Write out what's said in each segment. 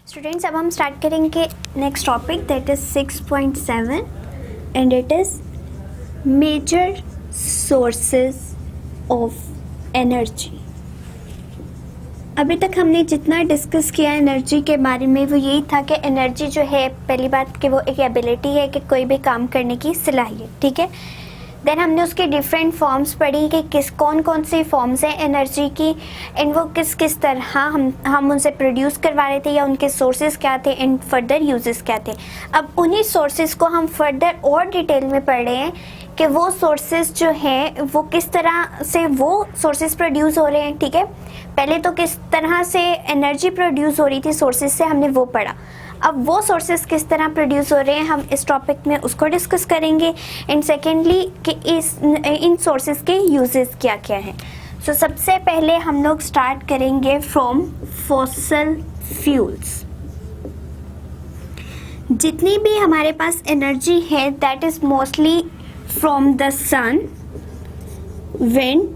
Students, अब हम start करेंगे next topic that is 6.7 and it is major sources of energy. अभी तक हमने जितना डिस्कस किया एनर्जी के बारे में वो यही था कि एनर्जी जो है, पहली बात कि वो एक एबिलिटी है कि कोई भी काम करने की सलाहियत, ठीक है। देन हमने उसके डिफरेंट फॉर्म्स पढ़ी कि कौन कौन सी फॉर्म्स हैं एनर्जी की एंड वो किस तरह हम उनसे प्रोड्यूस करवा रहे थे या उनके सोर्सेज क्या थे एंड फर्दर यूजेस क्या थे। अब उन्हीं सोर्सेज को हम फर्दर और डिटेल में पढ़ रहे हैं कि वो सोर्सेज जो हैं वो किस तरह से वो सोर्सेज प्रोड्यूस हो रहे हैं, ठीक है। पहले तो किस तरह से एनर्जी प्रोड्यूस हो रही थी सोर्सेज से, हमने वो पढ़ा। अब वो सोर्सेज किस तरह प्रोड्यूस हो रहे हैं हम इस टॉपिक में उसको डिस्कस करेंगे एंड सेकेंडली कि इन सोर्सेज के यूजेस क्या क्या हैं। सो सबसे पहले हम लोग स्टार्ट करेंगे फ्रॉम फॉसिल फ्यूल्स। जितनी भी हमारे पास एनर्जी है that is mostly from the sun, wind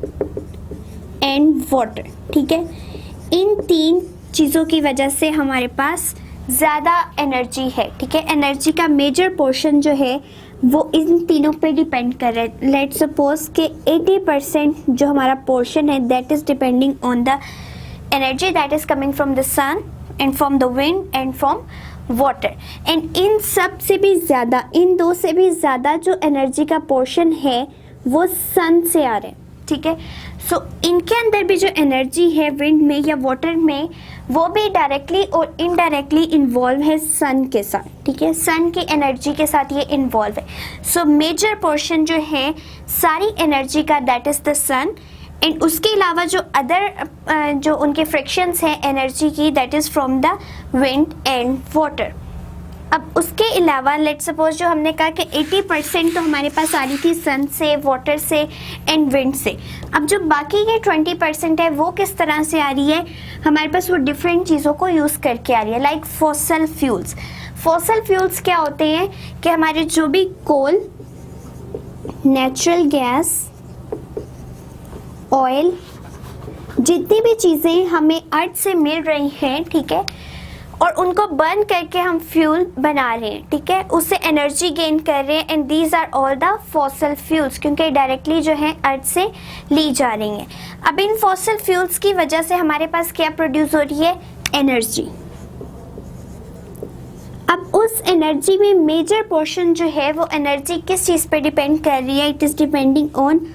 and water, ठीक है। इन तीन चीज़ों की वजह से हमारे पास ज़्यादा एनर्जी है, ठीक है। एनर्जी का मेजर पोर्शन जो है वो इन तीनों पे डिपेंड कर रहा है। लेट्स सपोज कि 80% जो हमारा पोर्शन है that is depending on the energy that is coming from the sun and from the wind and from water. And इन सब से भी ज़्यादा, इन दो से भी ज़्यादा जो एनर्जी का पोर्शन है वो सन से आ रहा है, ठीक है। सो इनके अंदर भी जो एनर्जी है विंड में या वाटर में वो भी डायरेक्टली और इनडायरेक्टली इन्वॉल्व है सन के साथ, ठीक है। सन की एनर्जी के साथ ये इन्वॉल्व है। सो मेजर पोर्शन जो है सारी एनर्जी का that is the sun and उसके अलावा जो अदर जो उनके फ्रैक्शंस हैं एनर्जी की that is from the wind and water. अब उसके अलावा लेट्स सपोज जो हमने कहा कि 80% तो हमारे पास आ रही थी सन से, वाटर से एंड विंड से। अब जो बाकी के 20% है वो किस तरह से आ रही है, हमारे पास वो डिफरेंट चीज़ों को यूज़ करके आ रही है, like fossil fuels. Fossil fuels क्या होते हैं कि हमारे जो भी कोल, नेचुरल गैस, ऑयल, जितनी भी चीज़ें हमें अर्थ से मिल रही हैं, ठीक है, और उनको बर्न करके हम फ्यूल बना रहे हैं, ठीक है, उससे एनर्जी गेन कर रहे हैं and these are all the fossil fuels, क्योंकि डायरेक्टली जो है अर्थ से ली जा रही हैं। अब इन फॉसिल फ्यूल्स की वजह से हमारे पास क्या प्रोड्यूस हो रही है, एनर्जी। अब उस एनर्जी में मेजर पोर्शन जो है वो एनर्जी किस चीज़ पे डिपेंड कर रही है, it is depending on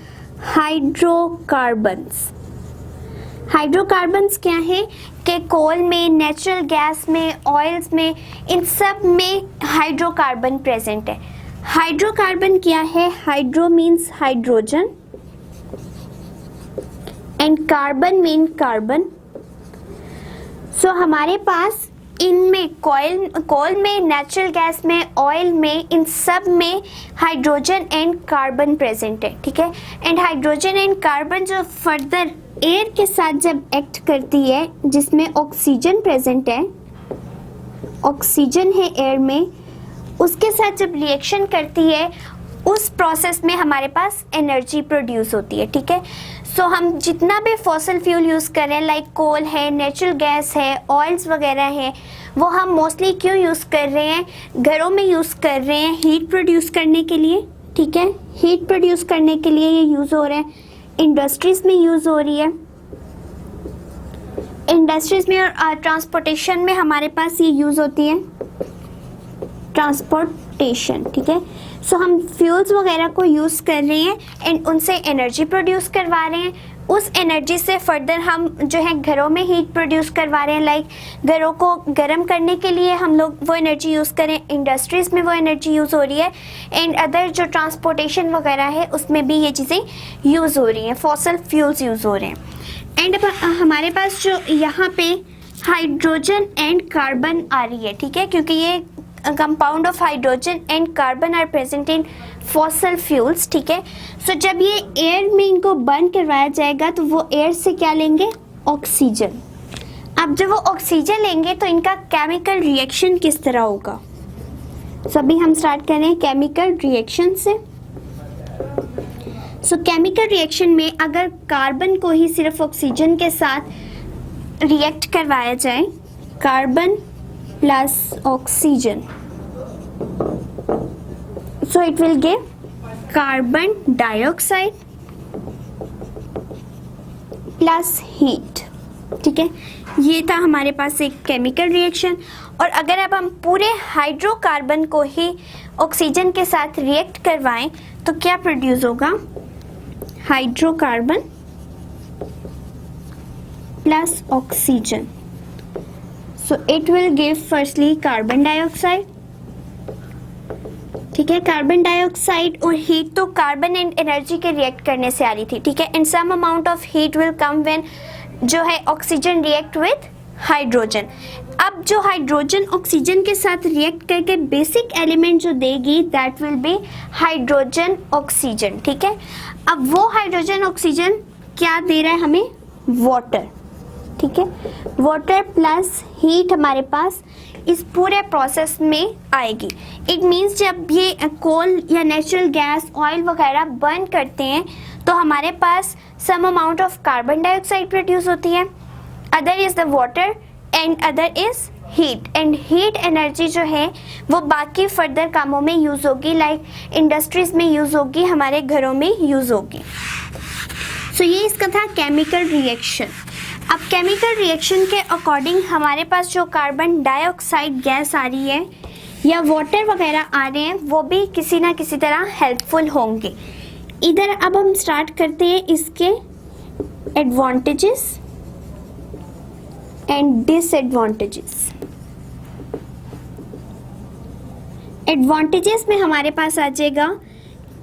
hydrocarbons. Hydrocarbons क्या है कि कोल में, नेचुरल गैस में, ऑयल्स में, इन सब में हाइड्रोकार्बन प्रेजेंट है। हाइड्रोकार्बन क्या है, hydro means hydrogen and carbon mean carbon. So हमारे पास इनमें कोल में, नेचुरल गैस में, ऑयल में, इन सब में हाइड्रोजन एंड कार्बन प्रेजेंट है, ठीक है। एंड हाइड्रोजन एंड कार्बन जो फर्दर एयर के साथ जब एक्ट करती है, जिसमें ऑक्सीजन प्रेजेंट है, ऑक्सीजन है एयर में, उसके साथ जब रिएक्शन करती है उस प्रोसेस में हमारे पास एनर्जी प्रोड्यूस होती है, ठीक है। सो हम जितना भी फॉसिल फ्यूल यूज़ कर रहे हैं लाइक कोल है, नेचुरल गैस है, ऑयल्स वगैरह हैं, वो हम मोस्टली क्यों यूज़ कर रहे हैं, घरों में यूज़ कर रहे हैं हीट प्रोड्यूस करने के लिए, ठीक है। हीट प्रोड्यूस करने के लिए ये यूज़ हो रहे हैं। इंडस्ट्रीज़ में यूज़ हो रही है, इंडस्ट्रीज़ में और ट्रांसपोर्टेशन में हमारे पास ये यूज़ होती है, ट्रांसपोर्टेशन, ठीक है। सो हम फ्यूल्स वगैरह को यूज़ कर रहे हैं एंड उनसे एनर्जी प्रोड्यूस करवा रहे हैं। उस एनर्जी से फर्दर हम जो है घरों में हीट प्रोड्यूस करवा रहे हैं, लाइक घरों को गर्म करने के लिए हम लोग वो एनर्जी यूज़ करें, इंडस्ट्रीज़ में वो एनर्जी यूज़ हो रही है एंड अदर जो ट्रांसपोर्टेशन वगैरह है उसमें भी ये चीज़ें यूज़ हो रही हैं, फॉसिल फ्यूल्स यूज़ हो रहे हैं। एंड अब हमारे पास जो यहाँ पे हाइड्रोजन एंड कार्बन आ रही है, ठीक है, क्योंकि ये compound of hydrogen and carbon are present in fossil fuels, ठीक है। सो जब ये एयर में इनको बर्न करवाया जाएगा तो वो एयर से क्या लेंगे, ऑक्सीजन। अब जब वो ऑक्सीजन लेंगे तो इनका केमिकल रिएक्शन किस तरह होगा। सो अभी हम स्टार्ट करें केमिकल रिएक्शन से। सो केमिकल रिएक्शन में अगर कार्बन को ही सिर्फ ऑक्सीजन के साथ रिएक्ट करवाया जाए, carbon plus oxygen. So it will give carbon dioxide plus heat. ठीक है, ये था हमारे पास एक केमिकल रिएक्शन. और अगर अब हम पूरे हाइड्रोकार्बन को ही ऑक्सीजन के साथ रिएक्ट करवाएं तो क्या प्रोड्यूस होगा? Hydrocarbon plus oxygen. So it will give firstly carbon dioxide. ठीक है, कार्बन डाइऑक्साइड और हीट तो कार्बन एंड एनर्जी के रिएक्ट करने से आ रही थी. ठीक है, and some amount of heat will come when जो है ऑक्सीजन रिएक्ट विद हाइड्रोजन. अब जो हाइड्रोजन ऑक्सीजन के साथ रिएक्ट करके बेसिक एलिमेंट जो देगी that will be hydrogen oxygen. ठीक है, अब वो हाइड्रोजन ऑक्सीजन क्या दे रहा है हमें? वाटर. ठीक है, वाटर प्लस हीट हमारे पास इस पूरे प्रोसेस में आएगी. इट मीन्स जब ये कोल या नेचुरल गैस ऑयल वगैरह बर्न करते हैं तो हमारे पास some amount of carbon dioxide produce होती है, other is the water and other is heat. And heat energy जो है वो बाकी फर्दर कामों में यूज़ होगी, लाइक इंडस्ट्रीज में यूज़ होगी, हमारे घरों में यूज़ होगी. सो ये इसका था केमिकल रिएक्शन. अब केमिकल रिएक्शन के अकॉर्डिंग हमारे पास जो कार्बन डाइऑक्साइड गैस आ रही है या वाटर वगैरह आ रहे हैं वो भी किसी ना किसी तरह हेल्पफुल होंगे. इधर अब हम स्टार्ट करते हैं इसके एडवांटेजेस एंड डिसएडवांटेजेस. एडवांटेजेस में हमारे पास आ जाएगा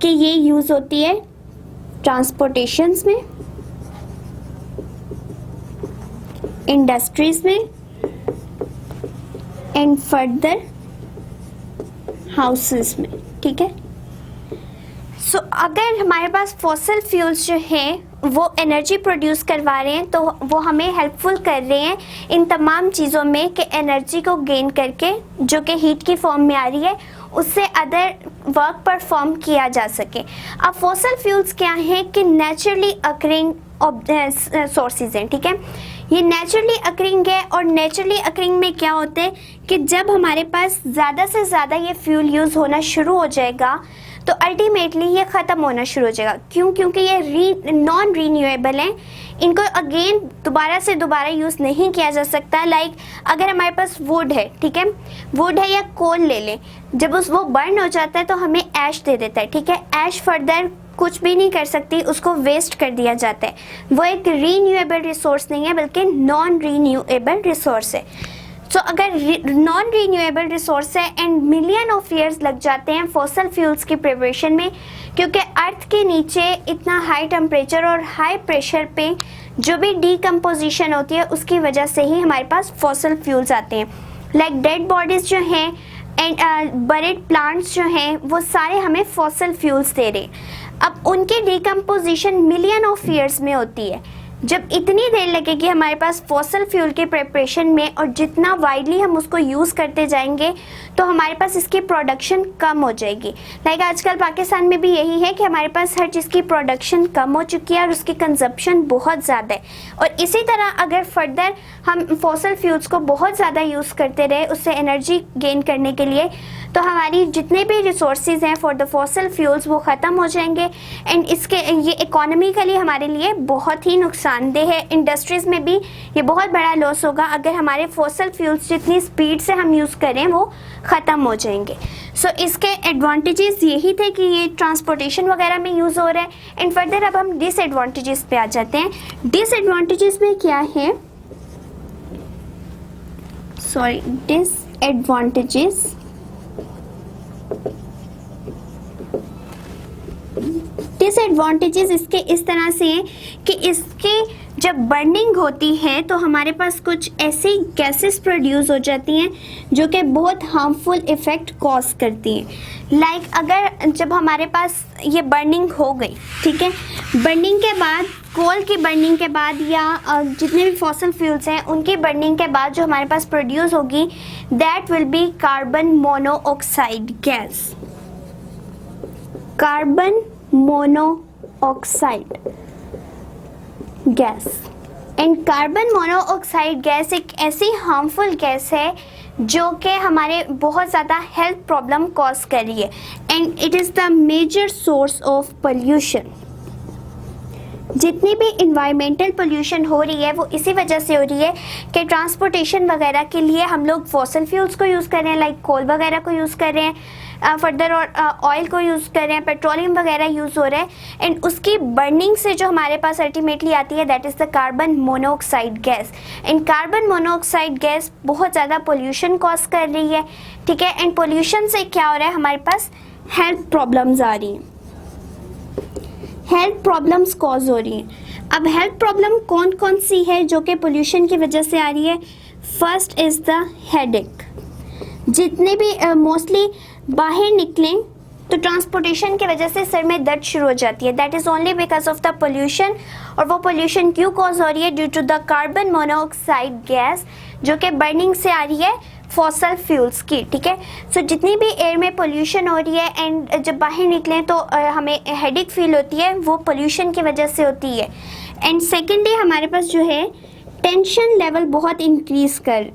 कि ये यूज़ होती है ट्रांसपोर्टेशंस में, इंडस्ट्रीज में एंड फर्दर हाउसेस में. ठीक है, सो अगर हमारे पास फॉसिल फ्यूल्स जो हैं वो एनर्जी प्रोड्यूस करवा रहे हैं तो वो हमें हेल्पफुल कर रहे हैं इन तमाम चीज़ों में कि एनर्जी को गेन करके जो कि हीट की फॉर्म में आ रही है उससे अदर वर्क परफॉर्म किया जा सके. अब फॉसिल फ्यूल्स क्या हैं कि नेचुरली अकरिंग सोर्सेज हैं. ठीक है, ये नेचुरली अकरिंग है और नेचुरली अकरिंग में क्या होता है कि जब हमारे पास ज़्यादा से ज़्यादा ये फ्यूल यूज़ होना शुरू हो जाएगा तो अल्टीमेटली ये ख़त्म होना शुरू हो जाएगा. क्यों? क्योंकि ये नॉन रीन्यूएबल हैं, इनको अगेन दोबारा से दोबारा यूज़ नहीं किया जा सकता. लाइक अगर हमारे पास वुड है, ठीक है, वुड है या कोल ले लें, जब वो बर्न हो जाता है तो हमें ऐश दे देता है. ठीक है, ऐश फर्दर कुछ भी नहीं कर सकती, उसको वेस्ट कर दिया जाता है. वो एक रीन्यूएबल रिसोर्स नहीं है बल्कि नॉन रीन्यूएबल रिसोर्स है. सो अगर नॉन रीन्यूएबल रिसोर्स है एंड मिलियन ऑफ ईयर्स लग जाते हैं फॉसिल फ्यूल्स की प्रिपरेशन में, क्योंकि अर्थ के नीचे इतना हाई टेम्परेचर और हाई प्रेशर पे जो भी डीकम्पोजिशन होती है उसकी वजह से ही हमारे पास फॉसिल फ्यूल्स आते हैं. लाइक डेड बॉडीज़ जो हैं एंड बरेड प्लांट्स जो हैं वो सारे हमें फॉसिल फ्यूल्स दे रहे हैं. अब उनकी डीकम्पोजिशन मिलियन ऑफ ईयर्स में होती है. जब इतनी देर लगेगी हमारे पास फॉसिल फ्यूल के प्रिपरेशन में और जितना वाइडली हम उसको यूज़ करते जाएंगे तो हमारे पास इसकी प्रोडक्शन कम हो जाएगी. लाइक आजकल पाकिस्तान में भी यही है कि हमारे पास हर चीज़ की प्रोडक्शन कम हो चुकी है और उसकी कंजप्शन बहुत ज़्यादा है. और इसी तरह अगर फर्दर हम फॉसिल फ्यूल्स को बहुत ज़्यादा यूज़ करते रहे उससे एनर्जी गेन करने के लिए तो हमारी जितने भी रिसोर्सेज हैं फॉर द फॉसिल फ्यूल्स वो ख़त्म हो जाएंगे. एंड इसके ये इकोनॉमिकली हमारे लिए बहुत ही नुकसानदेह है. इंडस्ट्रीज़ में भी ये बहुत बड़ा लॉस होगा अगर हमारे फॉसिल फ्यूल्स जितनी स्पीड से हम यूज़ करें वो ख़त्म हो जाएंगे. सो इसके एडवांटेजेस यही थे कि ये ट्रांसपोर्टेशन वगैरह में यूज़ हो रहा है. एंड फर्दर अब हम डिसएडवांटेजेस पे आ जाते हैं. डिसएडवांटेजेस में क्या है, सॉरी, डिसएडवांटेजेस डिसएडवांटेजेस इसके इस तरह से हैं कि इसके जब बर्निंग होती है तो हमारे पास कुछ ऐसी गैसेस प्रोड्यूस हो जाती हैं जो कि बहुत हार्मफुल इफ़ेक्ट कॉज करती हैं. लाइक अगर जब हमारे पास ये बर्निंग हो गई, ठीक है, बर्निंग के बाद कोल की बर्निंग के बाद या जितने भी फॉसिल फ्यूल्स हैं उनकी बर्निंग के बाद जो हमारे पास प्रोड्यूस होगी that will be carbon monoxide gas. Carbon monoxide gas. And carbon monoxide gas एक ऐसी हार्मफुल गैस है जो कि हमारे बहुत ज़्यादा हेल्थ प्रॉब्लम कॉज कर रही है, and it is the major source of pollution. जितनी भी इन्वायरमेंटल पोल्यूशन हो रही है वो इसी वजह से हो रही है कि ट्रांसपोर्टेशन वगैरह के लिए हम लोग फॉसिल फ्यूल्स को यूज़ कर रहे हैं, लाइक कोल वगैरह को यूज़ कर रहे हैं, फर्दर और ऑयल को यूज़ कर रहे हैं, पेट्रोलियम वगैरह यूज़ हो रहा है, एंड उसकी बर्निंग से जो हमारे पास अल्टीमेटली आती है that is the carbon monoxide gas. And carbon monoxide gas बहुत ज़्यादा पोल्यूशन कॉज कर रही है, ठीक है। एंड पोल्यूशन से क्या हो रहा है, हमारे पास हेल्थ प्रॉब्लम्स आ रही हैं, हेल्थ प्रॉब्लम्स कॉज हो रही हैं। अब हेल्थ प्रॉब्लम कौन कौन सी है जो कि पोल्यूशन की वजह से आ रही है? First is the headache. जितने भी मोस्टली बाहर निकलें तो ट्रांसपोर्टेशन की वजह से सर में दर्द शुरू हो जाती है, that is only because of the pollution. और वो पोल्यूशन क्यों कॉज हो रही है? Due to the carbon monoxide gas जो कि बर्निंग से आ रही है फॉसल फ्यूल्स की, ठीक है। सो जितनी भी एयर में पोल्यूशन हो रही है एंड जब बाहर निकलें तो हमें हेडेक फील होती है, वो पोल्यूशन की वजह से होती है। एंड सेकेंडली हमारे पास जो है टेंशन लेवल बहुत इंक्रीज़ कर,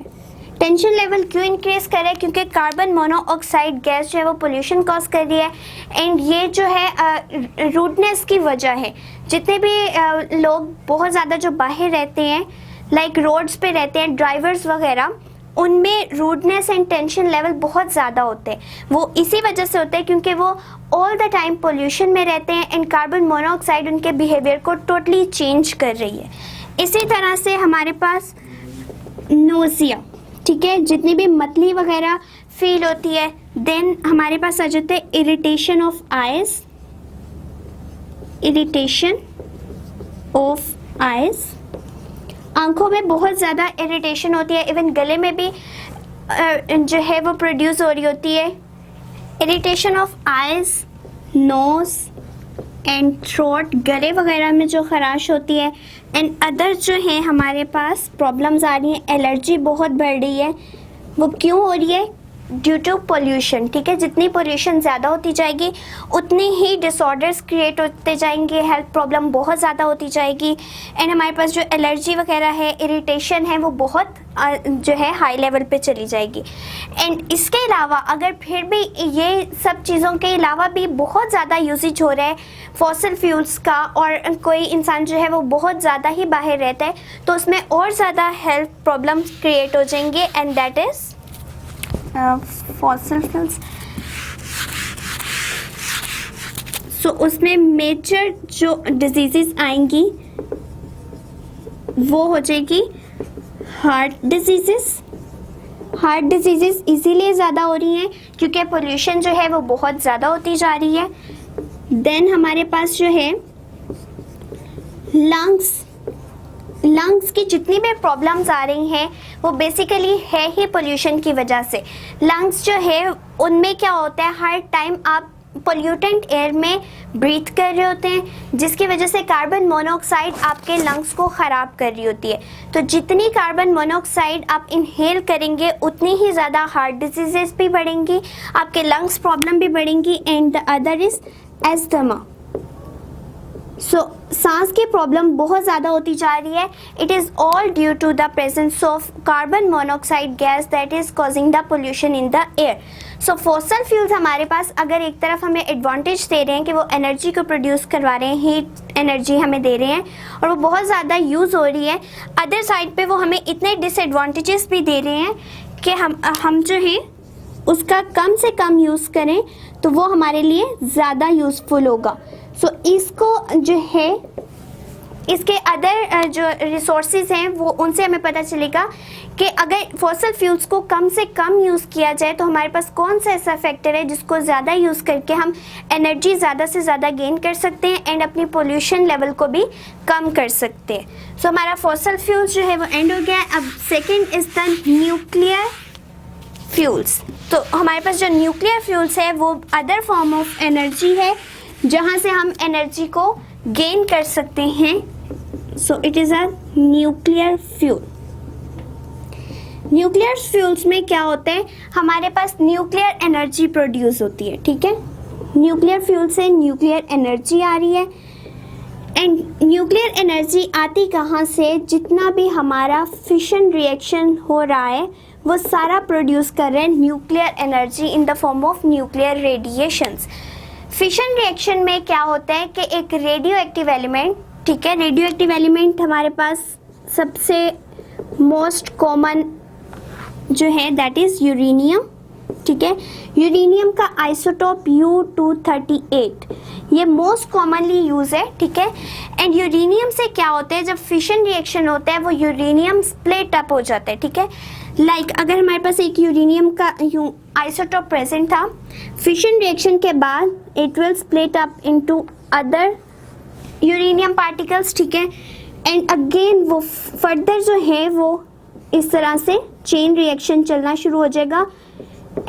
टेंशन लेवल क्यों इंक्रीज़ कर रहा है? क्योंकि कार्बन मोनोऑक्साइड गैस जो है वो पोल्यूशन कॉज कर रही है, एंड ये जो है रूडनेस की वजह है। जितने भी लोग बहुत ज़्यादा जो बाहर रहते हैं, लाइक रोड्स पे रहते हैं, ड्राइवर्स वगैरह, उनमें रूडनेस एंड टेंशन लेवल बहुत ज़्यादा होते हैं। वो इसी वजह से होते हैं क्योंकि वो ऑल द टाइम पोल्यूशन में रहते हैं एंड कार्बन मोनोऑक्साइड उनके बिहेवियर को टोटली चेंज कर रही है। इसी तरह से हमारे पास नोज़िया, ठीक है, जितनी भी मतली वगैरह फील होती है। देन हमारे पास आ जाते हैं irritation of eyes, irritation of eyes, आंखों में बहुत ज़्यादा इरिटेशन होती है, इवन गले में भी जो है वो प्रोड्यूस हो रही होती है। Irritation of eyes, nose and throat, गले वगैरह में जो खराश होती है। एंड अदर जो है हमारे पास प्रॉब्लम्स आ रही हैं, एलर्जी बहुत बढ़ रही है। वो क्यों हो रही है? ड्यू टू पोल्यूशन, ठीक है। जितनी पोल्यूशन ज़्यादा होती जाएगी उतनी ही डिसऑर्डर्स क्रिएट होते जाएंगे, हेल्थ प्रॉब्लम बहुत ज़्यादा होती जाएगी। एंड हमारे पास जो एलर्जी वगैरह है, इरिटेशन है, वो बहुत जो है हाई लेवल पे चली जाएगी। एंड इसके अलावा अगर फिर भी ये सब चीज़ों के अलावा भी बहुत ज़्यादा यूसेज हो रहा है फॉसिल फ्यूल्स का, और कोई इंसान जो है वो बहुत ज़्यादा ही बाहर रहता है, तो उसमें और ज़्यादा हेल्थ प्रॉब्लम्स क्रिएट हो जाएंगे, and that is fossil fuels. So उसमें मेजर जो डिजीज़ेस आएंगी वो हो जाएगी हार्ट डिजीज़ेस। हार्ट डिजीज़ेस इसीलिए ज़्यादा हो रही हैं क्योंकि पोल्यूशन जो है वो बहुत ज़्यादा होती जा रही है। देन हमारे पास जो है लंग्स की जितनी भी प्रॉब्लम्स आ रही हैं वो बेसिकली है ही पोल्यूशन की वजह से। लंग्स जो है उनमें क्या होता है, हर टाइम आप पोल्यूटेंट एयर में ब्रीथ कर रहे होते हैं, जिसकी वजह से कार्बन मोनोऑक्साइड आपके लंग्स को ख़राब कर रही होती है। तो जितनी कार्बन मोनोऑक्साइड आप इनहेल करेंगे उतनी ही ज़्यादा हार्ट डिजीज़ेस भी बढ़ेंगी, आपके लंग्स प्रॉब्लम भी बढ़ेंगी, and the other is asthma. So सांस की प्रॉब्लम बहुत ज़्यादा होती जा रही है। It is all due to the presence of carbon monoxide gas that is causing the pollution in the air. So fossil fuels हमारे पास अगर एक तरफ हमें एडवांटेज दे रहे हैं कि वो एनर्जी को प्रोड्यूस करवा रहे हैं, हीट एनर्जी हमें दे रहे हैं और वो बहुत ज़्यादा यूज़ हो रही है, अदर साइड पे वो हमें इतने डिसएडवांटेजेस भी दे रहे हैं कि हम जो है उसका कम से कम यूज़ करें तो वो हमारे लिए ज़्यादा यूज़फुल होगा। सो इसको जो है इसके अदर जो रिसोर्सेज हैं वो उनसे हमें पता चलेगा कि अगर फॉसिल फ्यूल्स को कम से कम यूज़ किया जाए तो हमारे पास कौन सा ऐसा फैक्टर है जिसको ज़्यादा यूज़ करके हम एनर्जी ज़्यादा से ज़्यादा गेन कर सकते हैं एंड अपनी पोल्यूशन लेवल को भी कम कर सकते हैं। सो हमारा फॉसिल फ्यूल्स जो है वो एंड हो गया। अब second is the nuclear fuels. तो हमारे पास जो न्यूक्लियर फ्यूल्स है वो अदर फॉर्म ऑफ एनर्जी है जहाँ से हम एनर्जी को गेन कर सकते हैं। So it is a nuclear fuel. Nuclear fuels में क्या होता है, हमारे पास न्यूक्लियर एनर्जी प्रोड्यूस होती है, ठीक है। न्यूक्लियर फ्यूल से न्यूक्लियर एनर्जी आ रही है एंड न्यूक्लियर एनर्जी आती कहाँ से? जितना भी हमारा फिशन रिएक्शन हो रहा है वो सारा प्रोड्यूस कर रहे हैं nuclear energy in the form of nuclear radiations. Fission reaction में क्या होता है कि एक रेडियो एक्टिव एलिमेंट, ठीक है, रेडियो एक्टिव एलिमेंट हमारे पास सबसे मोस्ट कॉमन जो है दैट इज़ यूरेनियम, ठीक है। यूरेनियम का आइसोटोप U-238 ये मोस्ट कॉमनली यूज है, ठीक है। एंड यूरेनियम से क्या होता है, जब फिशन रिएक्शन होता है वो यूरेनियम स्प्लिट अप हो जाता है, ठीक है। लाइक अगर हमारे पास एक यूरेनियम का आइसोटोप प्रेजेंट था, फिशन रिएक्शन के बाद it will split up into other uranium particles, ठीक है। एंड अगेन वो फर्दर जो है वो इस तरह से चेन रिएक्शन चलना शुरू हो जाएगा।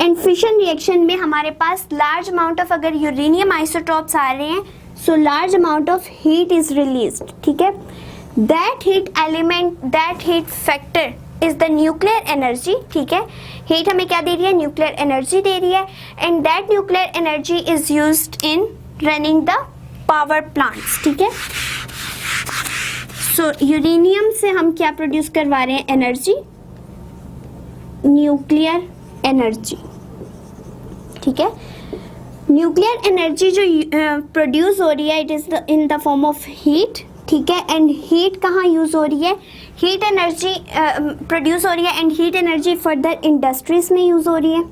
एंड फिशन रिएक्शन में हमारे पास लार्ज अमाउंट ऑफ अगर यूरेनियम आइसोटोप्स आ रहे हैं so large amount of heat is released, ठीक है। That heat element, that heat factor is the nuclear energy, ठीक है। हीट हमें क्या दे रही है? न्यूक्लियर एनर्जी दे रही है। And that nuclear energy is used in running the power plants, ठीक है। सो यूरेनियम से हम क्या प्रोड्यूस करवा रहे हैं? एनर्जी, न्यूक्लियर एनर्जी, ठीक है। न्यूक्लियर एनर्जी जो प्रोड्यूस हो रही है it is in the form of heat, ठीक है। एंड हीट कहाँ यूज हो रही है? हीट एनर्जी प्रोड्यूस हो रही है and heat energy further industries में यूज हो रही है,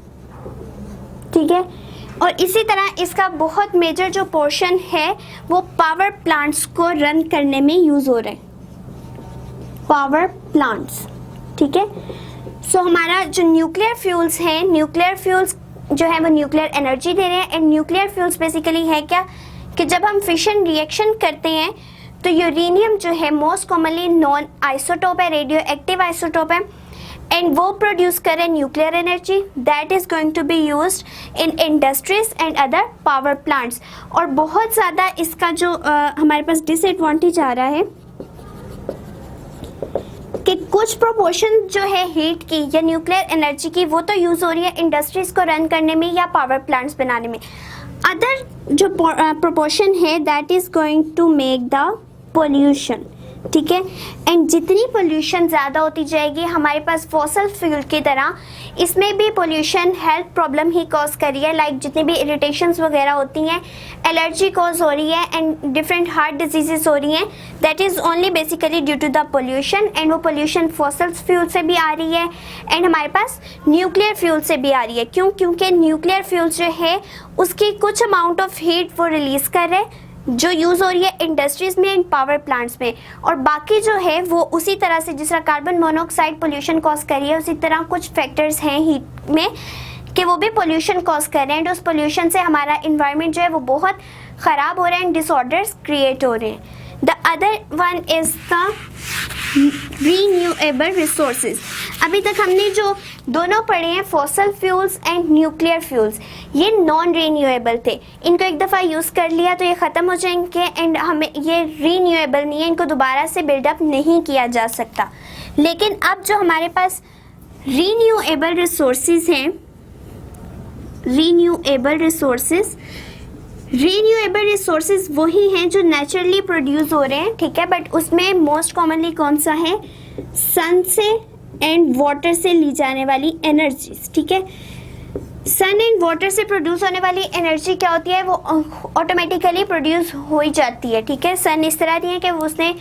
ठीक है। और इसी तरह इसका बहुत मेजर जो पोर्शन है वो पावर प्लांट्स को रन करने में यूज हो रहा है, पावर प्लांट्स, ठीक है। सो हमारा जो न्यूक्लियर फ्यूल्स हैं, न्यूक्लियर फ्यूल्स जो है वो न्यूक्लियर एनर्जी दे रहे हैं। एंड न्यूक्लियर फ्यूल्स बेसिकली है क्या कि जब हम फिशन रिएक्शन करते हैं तो यूरेनियम जो है मोस्ट कॉमनली नॉन आइसोटोप है, रेडियो एक्टिव आइसोटोप है, एंड वो प्रोड्यूस करे nuclear energy that is going to be used in industries and other power plants. और बहुत ज़्यादा इसका जो हमारे पास डिसएडवांटेज आ रहा है कि कुछ प्रोपोर्शन जो है हीट की या न्यूक्लियर एनर्जी की वो तो यूज़ हो रही है इंडस्ट्रीज को रन करने में या पावर प्लांट्स बनाने में। अदर जो प्रोपोर्शन है that is going to make the pollution, ठीक है। एंड जितनी पोल्यूशन ज़्यादा होती जाएगी हमारे पास फॉसल फ्यूल की तरह इसमें भी पोल्यूशन हेल्थ प्रॉब्लम ही कॉज कर रही है। लाइक जितनी भी इरिटेशंस वगैरह होती हैं, एलर्जी कॉज हो रही है एंड डिफरेंट हार्ट डिजीजेस हो रही हैं, that is only basically due to the pollution. And वो पोल्यूशन फॉसल फ्यूल से भी आ रही है एंड हमारे पास न्यूक्लियर फ्यूल से भी आ रही है। क्यों? क्योंकि न्यूक्लियर फ्यूल जो है उसकी कुछ अमाउंट ऑफ हीट वो रिलीज़ कर रहे हैं जो यूज़ हो रही है इंडस्ट्रीज़ में एंड पावर प्लांट्स में, और बाकी जो है वो उसी तरह से जिस तरह कार्बन मोनोऑक्साइड पोल्यूशन कॉज कर रही है उसी तरह कुछ फैक्टर्स हैं हीट में कि वो भी पोल्यूशन कॉज कर रहे हैं। एंड उस पोल्यूशन से हमारा इन्वायरमेंट जो है वो बहुत ख़राब हो रहा है एंड डिसऑर्डर्स क्रिएट हो रहे हैं। The other one is the renewable resources. अभी तक हमने जो दोनों पढ़े हैं fossil fuels and nuclear fuels, ये नॉन रीन्यूएबल थे। इनको एक दफ़ा यूज़ कर लिया तो ये ख़त्म हो जाएंगे एंड हमें ये रीन्यूएबल नहीं है, इनको दोबारा से बिल्डअप नहीं किया जा सकता। लेकिन अब जो हमारे पास रीन्यूएबल रिसोर्सेज हैं, रीन्यूएबल रिसोर्सेज वही हैं जो नेचुरली प्रोड्यूस हो रहे हैं, ठीक है। बट उसमें मोस्ट कॉमनली कौन सा है? सन से एंड वाटर से ली जाने वाली एनर्जीज, ठीक है। सन एंड वाटर से प्रोड्यूस होने वाली एनर्जी क्या होती है? वो ऑटोमेटिकली प्रोड्यूस हो ही जाती है, ठीक है। सन इस तरह नहीं है कि उसने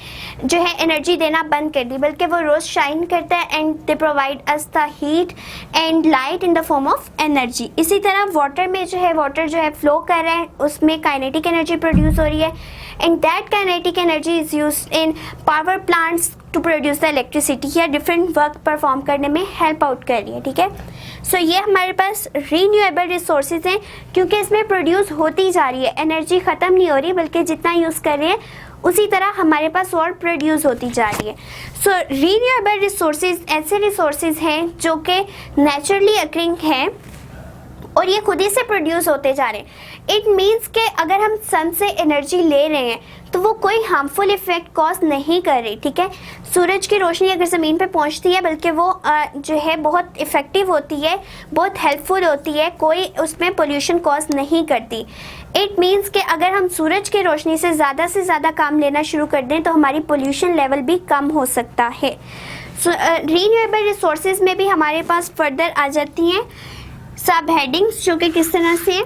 जो है एनर्जी देना बंद कर दी, बल्कि वो रोज़ शाइन करता है and they provide us the heat and light in the form of energy. इसी तरह वाटर में जो है वाटर जो है फ्लो कर रहा है उसमें काइनेटिक एनर्जी प्रोड्यूस हो रही है and that kinetic energy is used in power plants to produce the electricity या डिफरेंट वर्क परफॉर्म करने में हेल्प आउट कर रही है, ठीक है। सो ये हमारे पास रीन्यूएबल रिसोर्सेज हैं क्योंकि इसमें प्रोड्यूस होती जा रही है, एनर्जी ख़त्म नहीं हो रही बल्कि जितना यूज़ कर रहे हैं उसी तरह हमारे पास और प्रोड्यूस होती जा रही है। सो रीन्यूएबल रिसोर्सेज ऐसे रिसोर्सेज हैं जो कि नेचुरली अक्रिंग हैं और ये खुद ही से प्रोड्यूस होते जा रहे हैं। इट मीन्स कि अगर हम सन से एनर्जी ले रहे हैं तो वो कोई हार्मफुल इफेक्ट कॉज नहीं कर रही, ठीक है। सूरज की रोशनी अगर ज़मीन पे पहुंचती है बल्कि वो जो है बहुत इफ़ेक्टिव होती है, बहुत हेल्पफुल होती है, कोई उसमें पोल्यूशन कॉज नहीं करती। इट मीन्स कि अगर हम सूरज की रोशनी से ज़्यादा काम लेना शुरू कर दें तो हमारी पोल्यूशन लेवल भी कम हो सकता है। रीन्यूएबल रिसोर्सेज में भी हमारे पास फर्दर आ जाती हैं सब हेडिंग्स, जो कि किस तरह से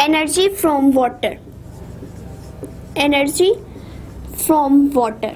energy from water, energy from water.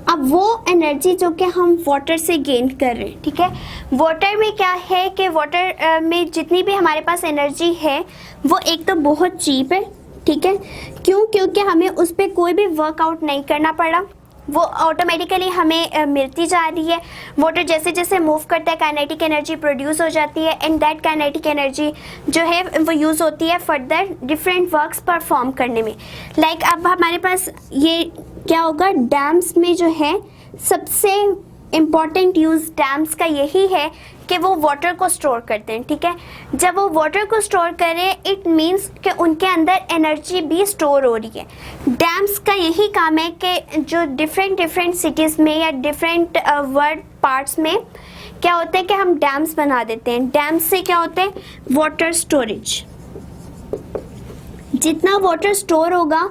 अब वो एनर्जी जो कि हम वाटर से गेन कर रहे हैं, ठीक है। वाटर में क्या है कि वाटर में जितनी भी हमारे पास एनर्जी है वो एक तो बहुत चीप है, ठीक है। क्यों? क्योंकि हमें उस पर कोई भी वर्कआउट नहीं करना पड़ा, वो ऑटोमेटिकली हमें मिलती जा रही है। वाटर जैसे जैसे मूव करता है काइनेटिक एनर्जी प्रोड्यूस हो जाती है, एंड दैट काइनेटिक एनर्जी जो है वो यूज़ होती है फर्दर डिफरेंट वर्क्स परफॉर्म करने में। लाइक अब हमारे पास ये क्या होगा, डैम्स में जो है सबसे इम्पॉर्टेंट यूज़ डैम्स का यही है कि वो वाटर को स्टोर करते हैं, ठीक है। जब वो वाटर को स्टोर करें इट मीन्स कि उनके अंदर एनर्जी भी स्टोर हो रही है। डैम्स का यही काम है कि जो डिफरेंट सिटीज़ में या डिफरेंट वर्ल्ड पार्ट्स में क्या होता है कि हम डैम्स बना देते हैं। डैम्स से क्या होता है, वाटर स्टोरेज। जितना वाटर स्टोर होगा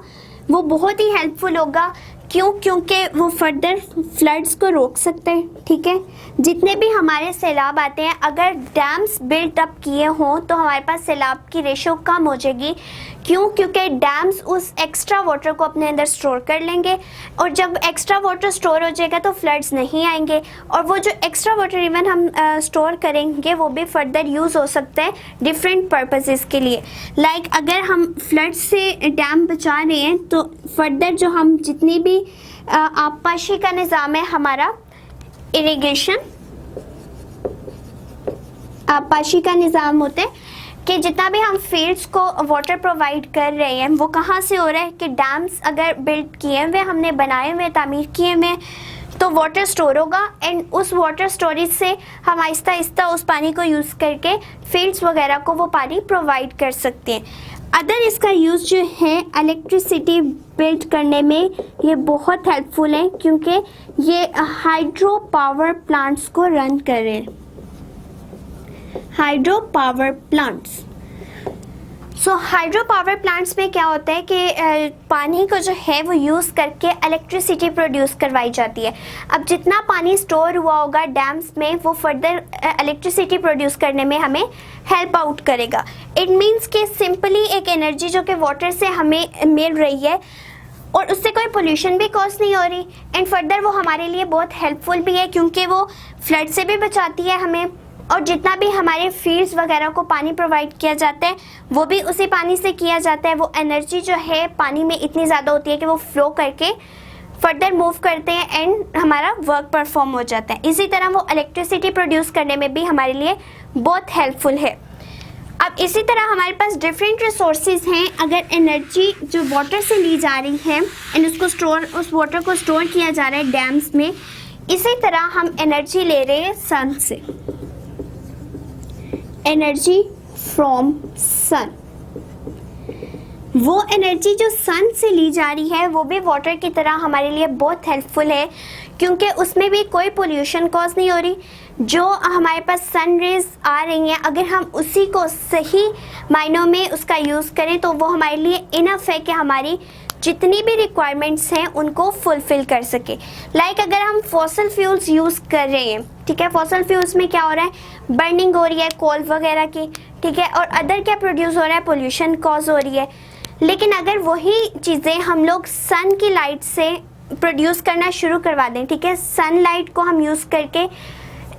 वो बहुत ही हेल्पफुल होगा। क्यों? क्योंकि वो फर्दर फ्लड्स को रोक सकते हैं, ठीक है। जितने भी हमारे सैलाब आते हैं अगर डैम्स बिल्ट अप किए हों तो हमारे पास सैलाब की रेशो कम हो जाएगी। क्यों? क्योंकि डैम्स उस एक्स्ट्रा वाटर को अपने अंदर स्टोर कर लेंगे, और जब एक्स्ट्रा वाटर स्टोर हो जाएगा तो फ्लड्स नहीं आएंगे, और वो जो एक्स्ट्रा वाटर इवन हम स्टोर करेंगे वो भी फर्दर यूज़ हो सकता है डिफरेंट पर्पसेस के लिए। लाइक अगर हम फ्लड्स से डैम बचा रहे हैं तो फर्दर जो हम जितनी भी आबपाशी का निज़ाम है हमारा, इरिगेशन आबपाशी का निज़ाम होता है कि जितना भी हम फील्ड्स को वाटर प्रोवाइड कर रहे हैं वो कहाँ से हो रहा है कि डैम्स अगर बिल्ड किए हुए हमने बनाए हुए तामीर किए हुए तो वाटर स्टोर होगा, एंड उस वाटर स्टोरेज से हम आहिस्ता आहिस्ता उस पानी को यूज़ करके फील्ड्स वगैरह को वो पानी प्रोवाइड कर सकते हैं। अदर इसका यूज़ जो है इलेक्ट्रिसिटी बिल्ड करने में ये बहुत हेल्पफुल है, क्योंकि ये हाइड्रो पावर प्लांट्स को रन कर रहे हैं। हाइड्रो पावर प्लांट्स, सो हाइड्रो पावर प्लांट्स में क्या होता है कि पानी को जो है वो यूज़ करके इलेक्ट्रिसिटी प्रोड्यूस करवाई जाती है। अब जितना पानी स्टोर हुआ होगा डैम्स में वो फर्दर इलेक्ट्रिसिटी प्रोड्यूस करने में हमें हेल्प आउट करेगा। इट मीन्स कि सिंपली एक एनर्जी जो कि वाटर से हमें मिल रही है और उससे कोई पोल्यूशन भी कॉज नहीं हो रही, एंड फर्दर वो हमारे लिए बहुत हेल्पफुल भी है क्योंकि वो फ्लड से भी बचाती है हमें, और जितना भी हमारे फील्ड्स वगैरह को पानी प्रोवाइड किया जाता है वो भी उसी पानी से किया जाता है। वो एनर्जी जो है पानी में इतनी ज़्यादा होती है कि वो फ्लो करके फर्दर मूव करते हैं एंड हमारा वर्क परफॉर्म हो जाता है। इसी तरह वो इलेक्ट्रिसिटी प्रोड्यूस करने में भी हमारे लिए बहुत हेल्पफुल है। अब इसी तरह हमारे पास डिफरेंट रिसोर्सेज हैं। अगर एनर्जी जो वाटर से ली जा रही है एंड उस वाटर को स्टोर किया जा रहा है डैम्स में, इसी तरह हम एनर्जी ले रहे हैं सन से, एनर्जी फ्रॉम सन। वो एनर्जी जो सन से ली जा रही है वो भी वाटर की तरह हमारे लिए बहुत हेल्पफुल है, क्योंकि उसमें भी कोई पोल्यूशन कॉज नहीं हो रही। जो हमारे पास सन रेज आ रही हैं अगर हम उसी को सही मायनों में उसका यूज़ करें तो वो हमारे लिए इनफ है कि हमारी जितनी भी रिक्वायरमेंट्स हैं उनको फुलफ़िल कर सके। लाइक अगर हम फॉसल फ्यूल्स यूज़ कर रहे हैं, ठीक है, फॉसल फ्यूल्स में क्या हो रहा है, बर्निंग हो रही है कोल वगैरह की, ठीक है, और अदर क्या प्रोड्यूस हो रहा है, पोल्यूशन कॉज हो रही है। लेकिन अगर वही चीज़ें हम लोग सन की लाइट से प्रोड्यूस करना शुरू करवा दें, ठीक है, सनलाइट को हम यूज़ करके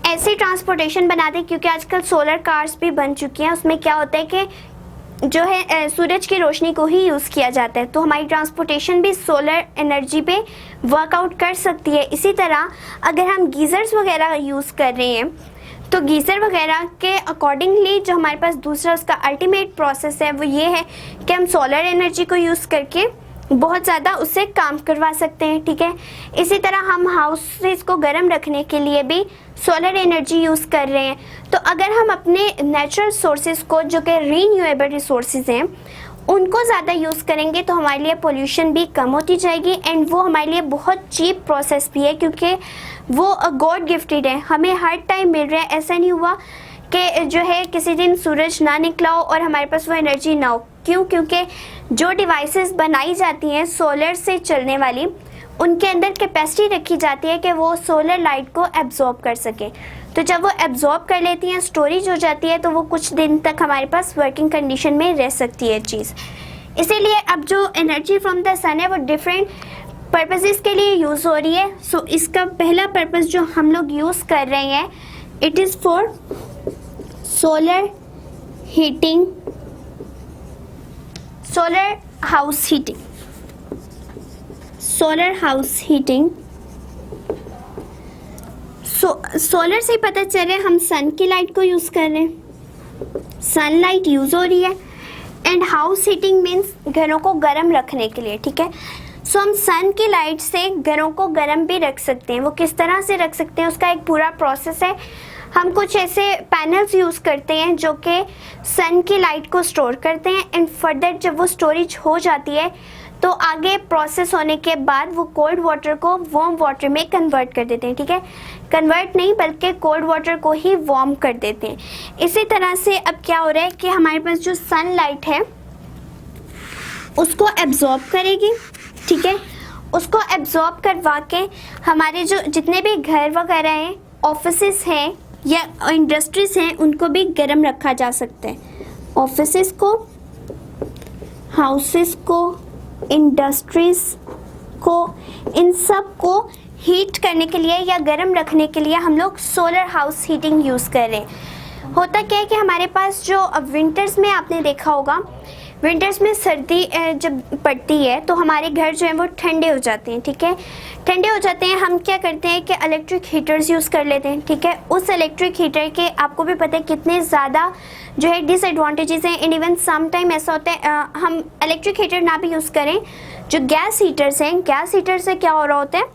ऐसी ट्रांसपोर्टेशन बना दें, क्योंकि आजकल सोलर कार्स भी बन चुकी हैं, उसमें क्या होता है कि जो है सूरज की रोशनी को ही यूज़ किया जाता है, तो हमारी ट्रांसपोर्टेशन भी सोलर एनर्जी पे वर्कआउट कर सकती है। इसी तरह अगर हम गीज़र्स वगैरह यूज़ कर रहे हैं तो गीज़र वगैरह के अकॉर्डिंगली जो हमारे पास दूसरा उसका अल्टीमेट प्रोसेस है वो ये है कि हम सोलर एनर्जी को यूज़ करके बहुत ज़्यादा उससे काम करवा सकते हैं, ठीक है। इसी तरह हम हाउसेस को गर्म रखने के लिए भी सोलर एनर्जी यूज़ कर रहे हैं। तो अगर हम अपने नेचुरल सोर्सेज को जो कि रीन्यूएबल रिसोर्सेज हैं उनको ज़्यादा यूज़ करेंगे तो हमारे लिए पोल्यूशन भी कम होती जाएगी एंड वो हमारे लिए बहुत चीप प्रोसेस भी है, क्योंकि वो गॉड गिफ्टेड है, हमें हर टाइम मिल रहा है। ऐसा नहीं हुआ कि जो है किसी दिन सूरज ना निकला हो और हमारे पास वो एनर्जी ना हो। क्यों? क्योंकि जो डिवाइसेस बनाई जाती हैं सोलर से चलने वाली, उनके अंदर कैपेसिटी रखी जाती है कि वो सोलर लाइट को एब्जॉर्ब कर सके। तो जब वो एब्जॉर्ब कर लेती हैं, स्टोरेज हो जाती है, तो वो कुछ दिन तक हमारे पास वर्किंग कंडीशन में रह सकती है चीज़। इसीलिए अब जो एनर्जी फ्रॉम द सन है वो डिफरेंट पर्पसेस के लिए यूज़ हो रही है। सो इसका पहला पर्पस जो हम लोग यूज़ कर रहे हैं, it is for solar heating, solar house heating, solar house heating. Solar से पता चल रहा है हम सन की लाइट को यूज़ कर रहे हैं, सनलाइट यूज़ हो रही है। एंड हाउस हीटिंग मीन्स घरों को गर्म रखने के लिए, ठीक है। सो हम सन की लाइट से घरों को गर्म भी रख सकते हैं। वो किस तरह से रख सकते हैं उसका एक पूरा प्रोसेस है। हम कुछ ऐसे पैनल्स यूज़ करते हैं जो कि सन की लाइट को स्टोर करते हैं एंड फर्दर जब वो स्टोरेज हो जाती है तो आगे प्रोसेस होने के बाद वो कोल्ड वाटर को वार्म वाटर में कन्वर्ट कर देते हैं, ठीक है। कन्वर्ट नहीं बल्कि कोल्ड वाटर को ही वार्म कर देते हैं। इसी तरह से अब क्या हो रहा है कि हमारे पास जो सनलाइट है उसको एब्जॉर्ब करेगी, ठीक है। उसको एब्जॉर्ब करवा के हमारे जो जितने भी घर वगैरह हैं, ऑफिसेस हैं या इंडस्ट्रीज हैं, उनको भी गर्म रखा जा सकता है। ऑफिसेस को, हाउसेस को, इंडस्ट्रीज को, इन सब को हीट करने के लिए या गर्म रखने के लिए हम लोग सोलर हाउस हीटिंग यूज़ कर रहे हैं। होता क्या है कि हमारे पास जो विंटर्स में आपने देखा होगा, विंटर्स में सर्दी जब पड़ती है तो हमारे घर जो है वो ठंडे हो जाते हैं, ठीक है। ठंडे हो जाते हैं, हम क्या करते हैं कि इलेक्ट्रिक हीटर्स यूज़ कर लेते हैं, ठीक है। उस इलेक्ट्रिक हीटर के आपको भी पता है कितने ज़्यादा जो है डिसएडवांटेजेस हैं। एंड इवन सम टाइम ऐसा होता है हम इलेक्ट्रिक हीटर ना भी यूज़ करें, जो गैस हीटर्स हैं, गैस हीटर से क्या हो रहा होता है,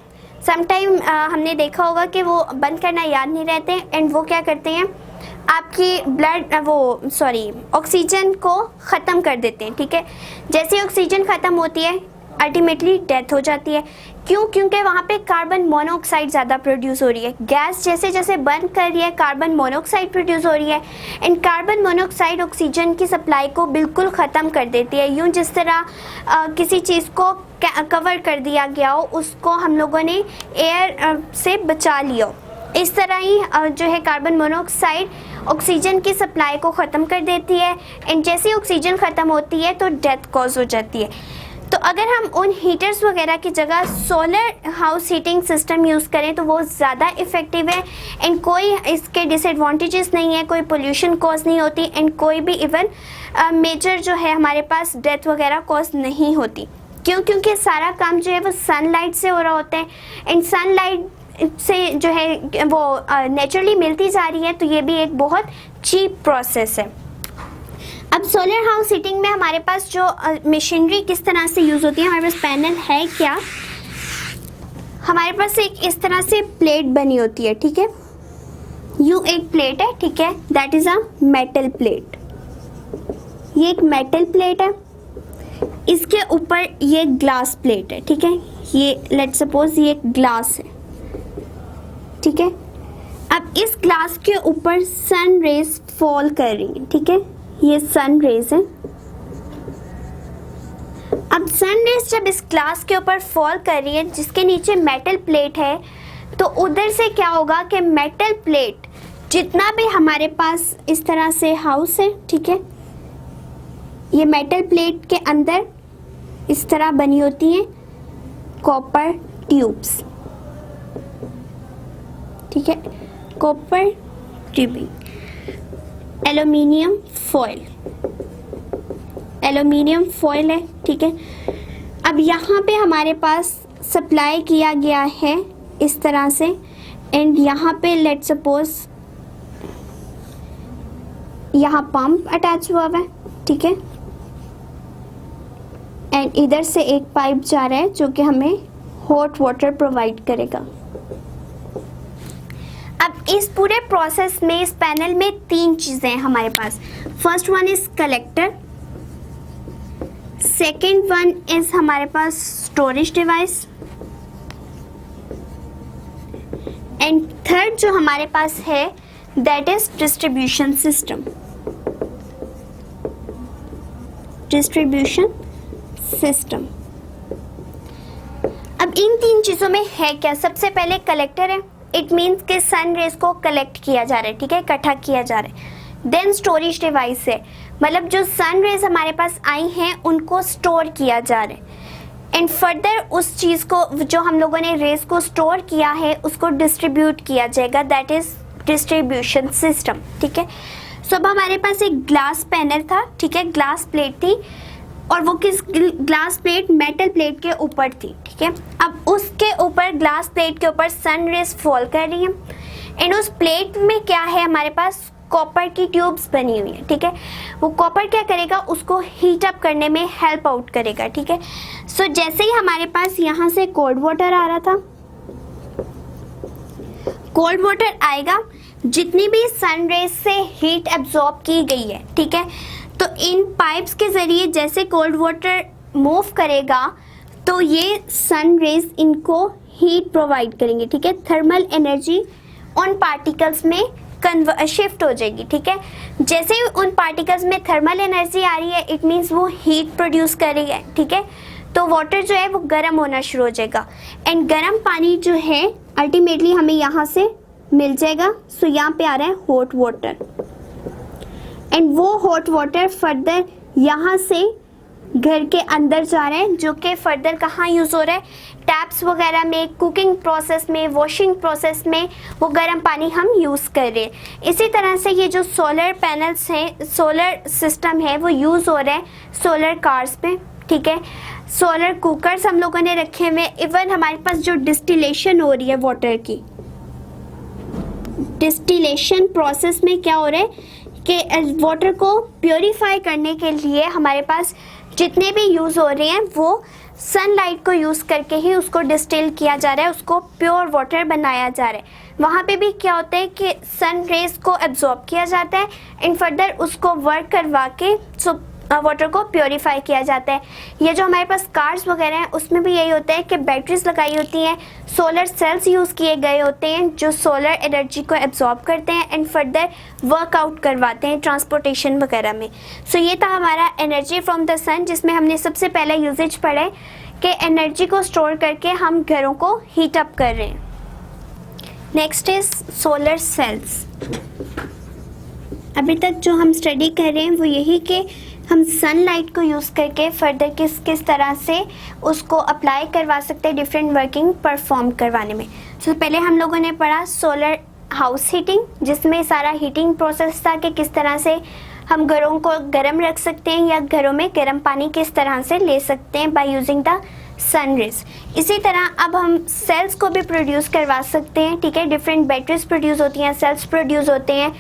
सम टाइम हमने देखा होगा कि वो बंद करना याद नहीं रहते एंड वो क्या करते हैं आपकी ऑक्सीजन को ख़त्म कर देते हैं, ठीक है। जैसे ऑक्सीजन ख़त्म होती है अल्टीमेटली डेथ हो जाती है। क्यों? क्योंकि वहाँ पे कार्बन मोनोऑक्साइड ज़्यादा प्रोड्यूस हो रही है। गैस जैसे जैसे बंद कर रही है कार्बन मोनोऑक्साइड प्रोड्यूस हो रही है एंड कार्बन मोनोऑक्साइड ऑक्सीजन की सप्लाई को बिल्कुल ख़त्म कर देती है। यूँ जिस तरह किसी चीज़ को कवर कर दिया गया हो, उसको हम लोगों ने एयर से बचा लिया हो, इस तरह ही जो है कार्बन मोनोऑक्साइड ऑक्सीजन की सप्लाई को ख़त्म कर देती है एंड जैसे ही ऑक्सीजन ख़त्म होती है तो डेथ कॉज हो जाती है। तो अगर हम उन हीटर्स वगैरह की जगह solar house heating system use करें तो वो ज़्यादा इफ़ेक्टिव है एंड कोई इसके डिसएडवांटेजेस नहीं है, कोई पोल्यूशन कॉज नहीं होती एंड कोई भी इवन मेजर जो है हमारे पास डेथ वगैरह कॉज नहीं होती। क्यों? क्योंकि सारा काम जो है वो सनलाइट से हो रहा होता है एंड सनलाइट से जो है वो नेचुरली मिलती जा रही है, तो ये भी एक बहुत चीप प्रोसेस है। अब सोलर हाउस हीटिंग में हमारे पास जो मशीनरी किस तरह से यूज़ होती है, हमारे पास पैनल है क्या, हमारे पास एक इस तरह से प्लेट बनी होती है, ठीक है। यूँ एक प्लेट है, ठीक है, that is a metal plate. ये एक मेटल प्लेट है, इसके ऊपर ये ग्लास प्लेट है, ठीक है। ये लेट्स सपोज ये एक ग्लास है, ठीक है। अब इस ग्लास के ऊपर सन रेज फॉल कर रही है, ठीक है, ये सन रेज है। अब सन रेज जब इस ग्लास के ऊपर फॉल कर रही है जिसके नीचे मेटल प्लेट है, तो उधर से क्या होगा कि मेटल प्लेट जितना भी हमारे पास इस तरह से हाउस है, ठीक है, ये मेटल प्लेट के अंदर इस तरह बनी होती हैं कॉपर ट्यूब्स, ठीक है, copper tubing, aluminium foil, aluminium foil है, ठीक है। अब यहाँ पे हमारे पास सप्लाई किया गया है इस तरह से एंड यहाँ पे लेट्स सपोज यहाँ पंप अटैच हुआ है, ठीक है, एंड इधर से एक पाइप जा रहा है जो कि हमें हॉट वाटर प्रोवाइड करेगा। अब इस पूरे प्रोसेस में इस पैनल में तीन चीज़ें हैं हमारे पास। First one is collector, second one is हमारे पास स्टोरेज डिवाइस, एंड थर्ड जो हमारे पास है that is distribution system. Distribution system. अब इन तीन चीजों में है क्या? सबसे पहले कलेक्टर है, इट मीन्स कि सन रेज को कलेक्ट किया जा रहा है, ठीक है, इकट्ठा किया जा रहा है। देन स्टोरेज डिवाइस है, मतलब जो सन रेज हमारे पास आई हैं उनको स्टोर किया जा रहा है, एंड फर्दर उस चीज़ को जो हम लोगों ने रेज को स्टोर किया है उसको डिस्ट्रीब्यूट किया जाएगा, दैट इज डिस्ट्रीब्यूशन सिस्टम, ठीक है। सो अब हमारे पास एक ग्लास पैनल था, ठीक है, ग्लास प्लेट थी, और वो किस ग्लास प्लेट मेटल प्लेट के ऊपर थी, ठीक है। अब उसके ऊपर ग्लास प्लेट के ऊपर सन रेज फॉल कर रही है, एंड उस प्लेट में क्या है हमारे पास कॉपर की ट्यूब्स बनी हुई है, ठीक है। वो कॉपर क्या करेगा, उसको हीट अप करने में हेल्प आउट करेगा, ठीक है। सो जैसे ही हमारे पास यहाँ से कोल्ड वाटर आ रहा था, कोल्ड वाटर आएगा, जितनी भी सन रेज से हीट एब्जॉर्ब की गई है, ठीक है, तो इन पाइप्स के जरिए जैसे कोल्ड वाटर मूव करेगा तो ये सन रेज इनको हीट प्रोवाइड करेंगे, ठीक है। थर्मल एनर्जी उन पार्टिकल्स में शिफ्ट हो जाएगी, ठीक है। जैसे ही उन पार्टिकल्स में थर्मल एनर्जी आ रही है, इट मीन्स वो हीट प्रोड्यूस कर रही है, ठीक है। तो वाटर जो है वो गर्म होना शुरू हो जाएगा, एंड गर्म पानी जो है अल्टीमेटली हमें यहाँ से मिल जाएगा। सो यहाँ पे आ रहा है हॉट वाटर, एंड वो हॉट वाटर फर्दर यहाँ से घर के अंदर जा रहा है, जो कि फर्दर कहाँ यूज़ हो रहा है, टैप्स वगैरह में, कुकिंग प्रोसेस में, वॉशिंग प्रोसेस में वो गर्म पानी हम यूज़ कर रहे हैं। इसी तरह से ये जो सोलर पैनल्स हैं, सोलर सिस्टम है, वो यूज़ हो रहा है सोलर कार्स पे, ठीक है। सोलर कुकर्स हम लोगों ने रखे हुए, इवन हमारे पास जो डिस्टिलेशन हो रही है वाटर की, डिस्टिलेशन प्रोसेस में क्या हो रहा है कि वाटर को प्योरीफाई करने के लिए हमारे पास जितने भी यूज़ हो रहे हैं वो सनलाइट को यूज़ करके ही उसको डिस्टिल किया जा रहा है, उसको प्योर वाटर बनाया जा रहा है। वहाँ पे भी क्या होता है कि सन रेज को एब्जॉर्ब किया जाता है, एंड फर्दर उसको वर्क करवा के वाटर को प्योरीफाई किया जाता है। ये जो हमारे पास कार्स वगैरह हैं उसमें भी यही होता है कि बैटरीज लगाई होती हैं, सोलर सेल्स यूज़ किए गए होते हैं जो सोलर एनर्जी को एब्जॉर्ब करते हैं एंड फर्दर वर्कआउट करवाते हैं ट्रांसपोर्टेशन वगैरह में। सो ये था हमारा एनर्जी फ्रॉम द सन, जिसमें हमने सबसे पहला यूजेज पढ़ा है कि एनर्जी को स्टोर करके हम घरों को हीट अप कर रहे हैं। Next is solar cells. अभी तक जो हम स्टडी कर रहे हैं वो यही कि हम सनलाइट को यूज़ करके फर्दर किस किस तरह से उसको अप्लाई करवा सकते हैं डिफरेंट वर्किंग परफॉर्म करवाने में। तो पहले हम लोगों ने पढ़ा सोलर हाउस हीटिंग, जिसमें सारा हीटिंग प्रोसेस था कि किस तरह से हम घरों को गर्म रख सकते हैं या घरों में गर्म पानी किस तरह से ले सकते हैं by using the sun rays. इसी तरह अब हम सेल्स को भी प्रोड्यूस करवा सकते हैं, ठीक है। डिफरेंट बैटरीज प्रोड्यूस होती हैं, सेल्स प्रोड्यूस होते हैं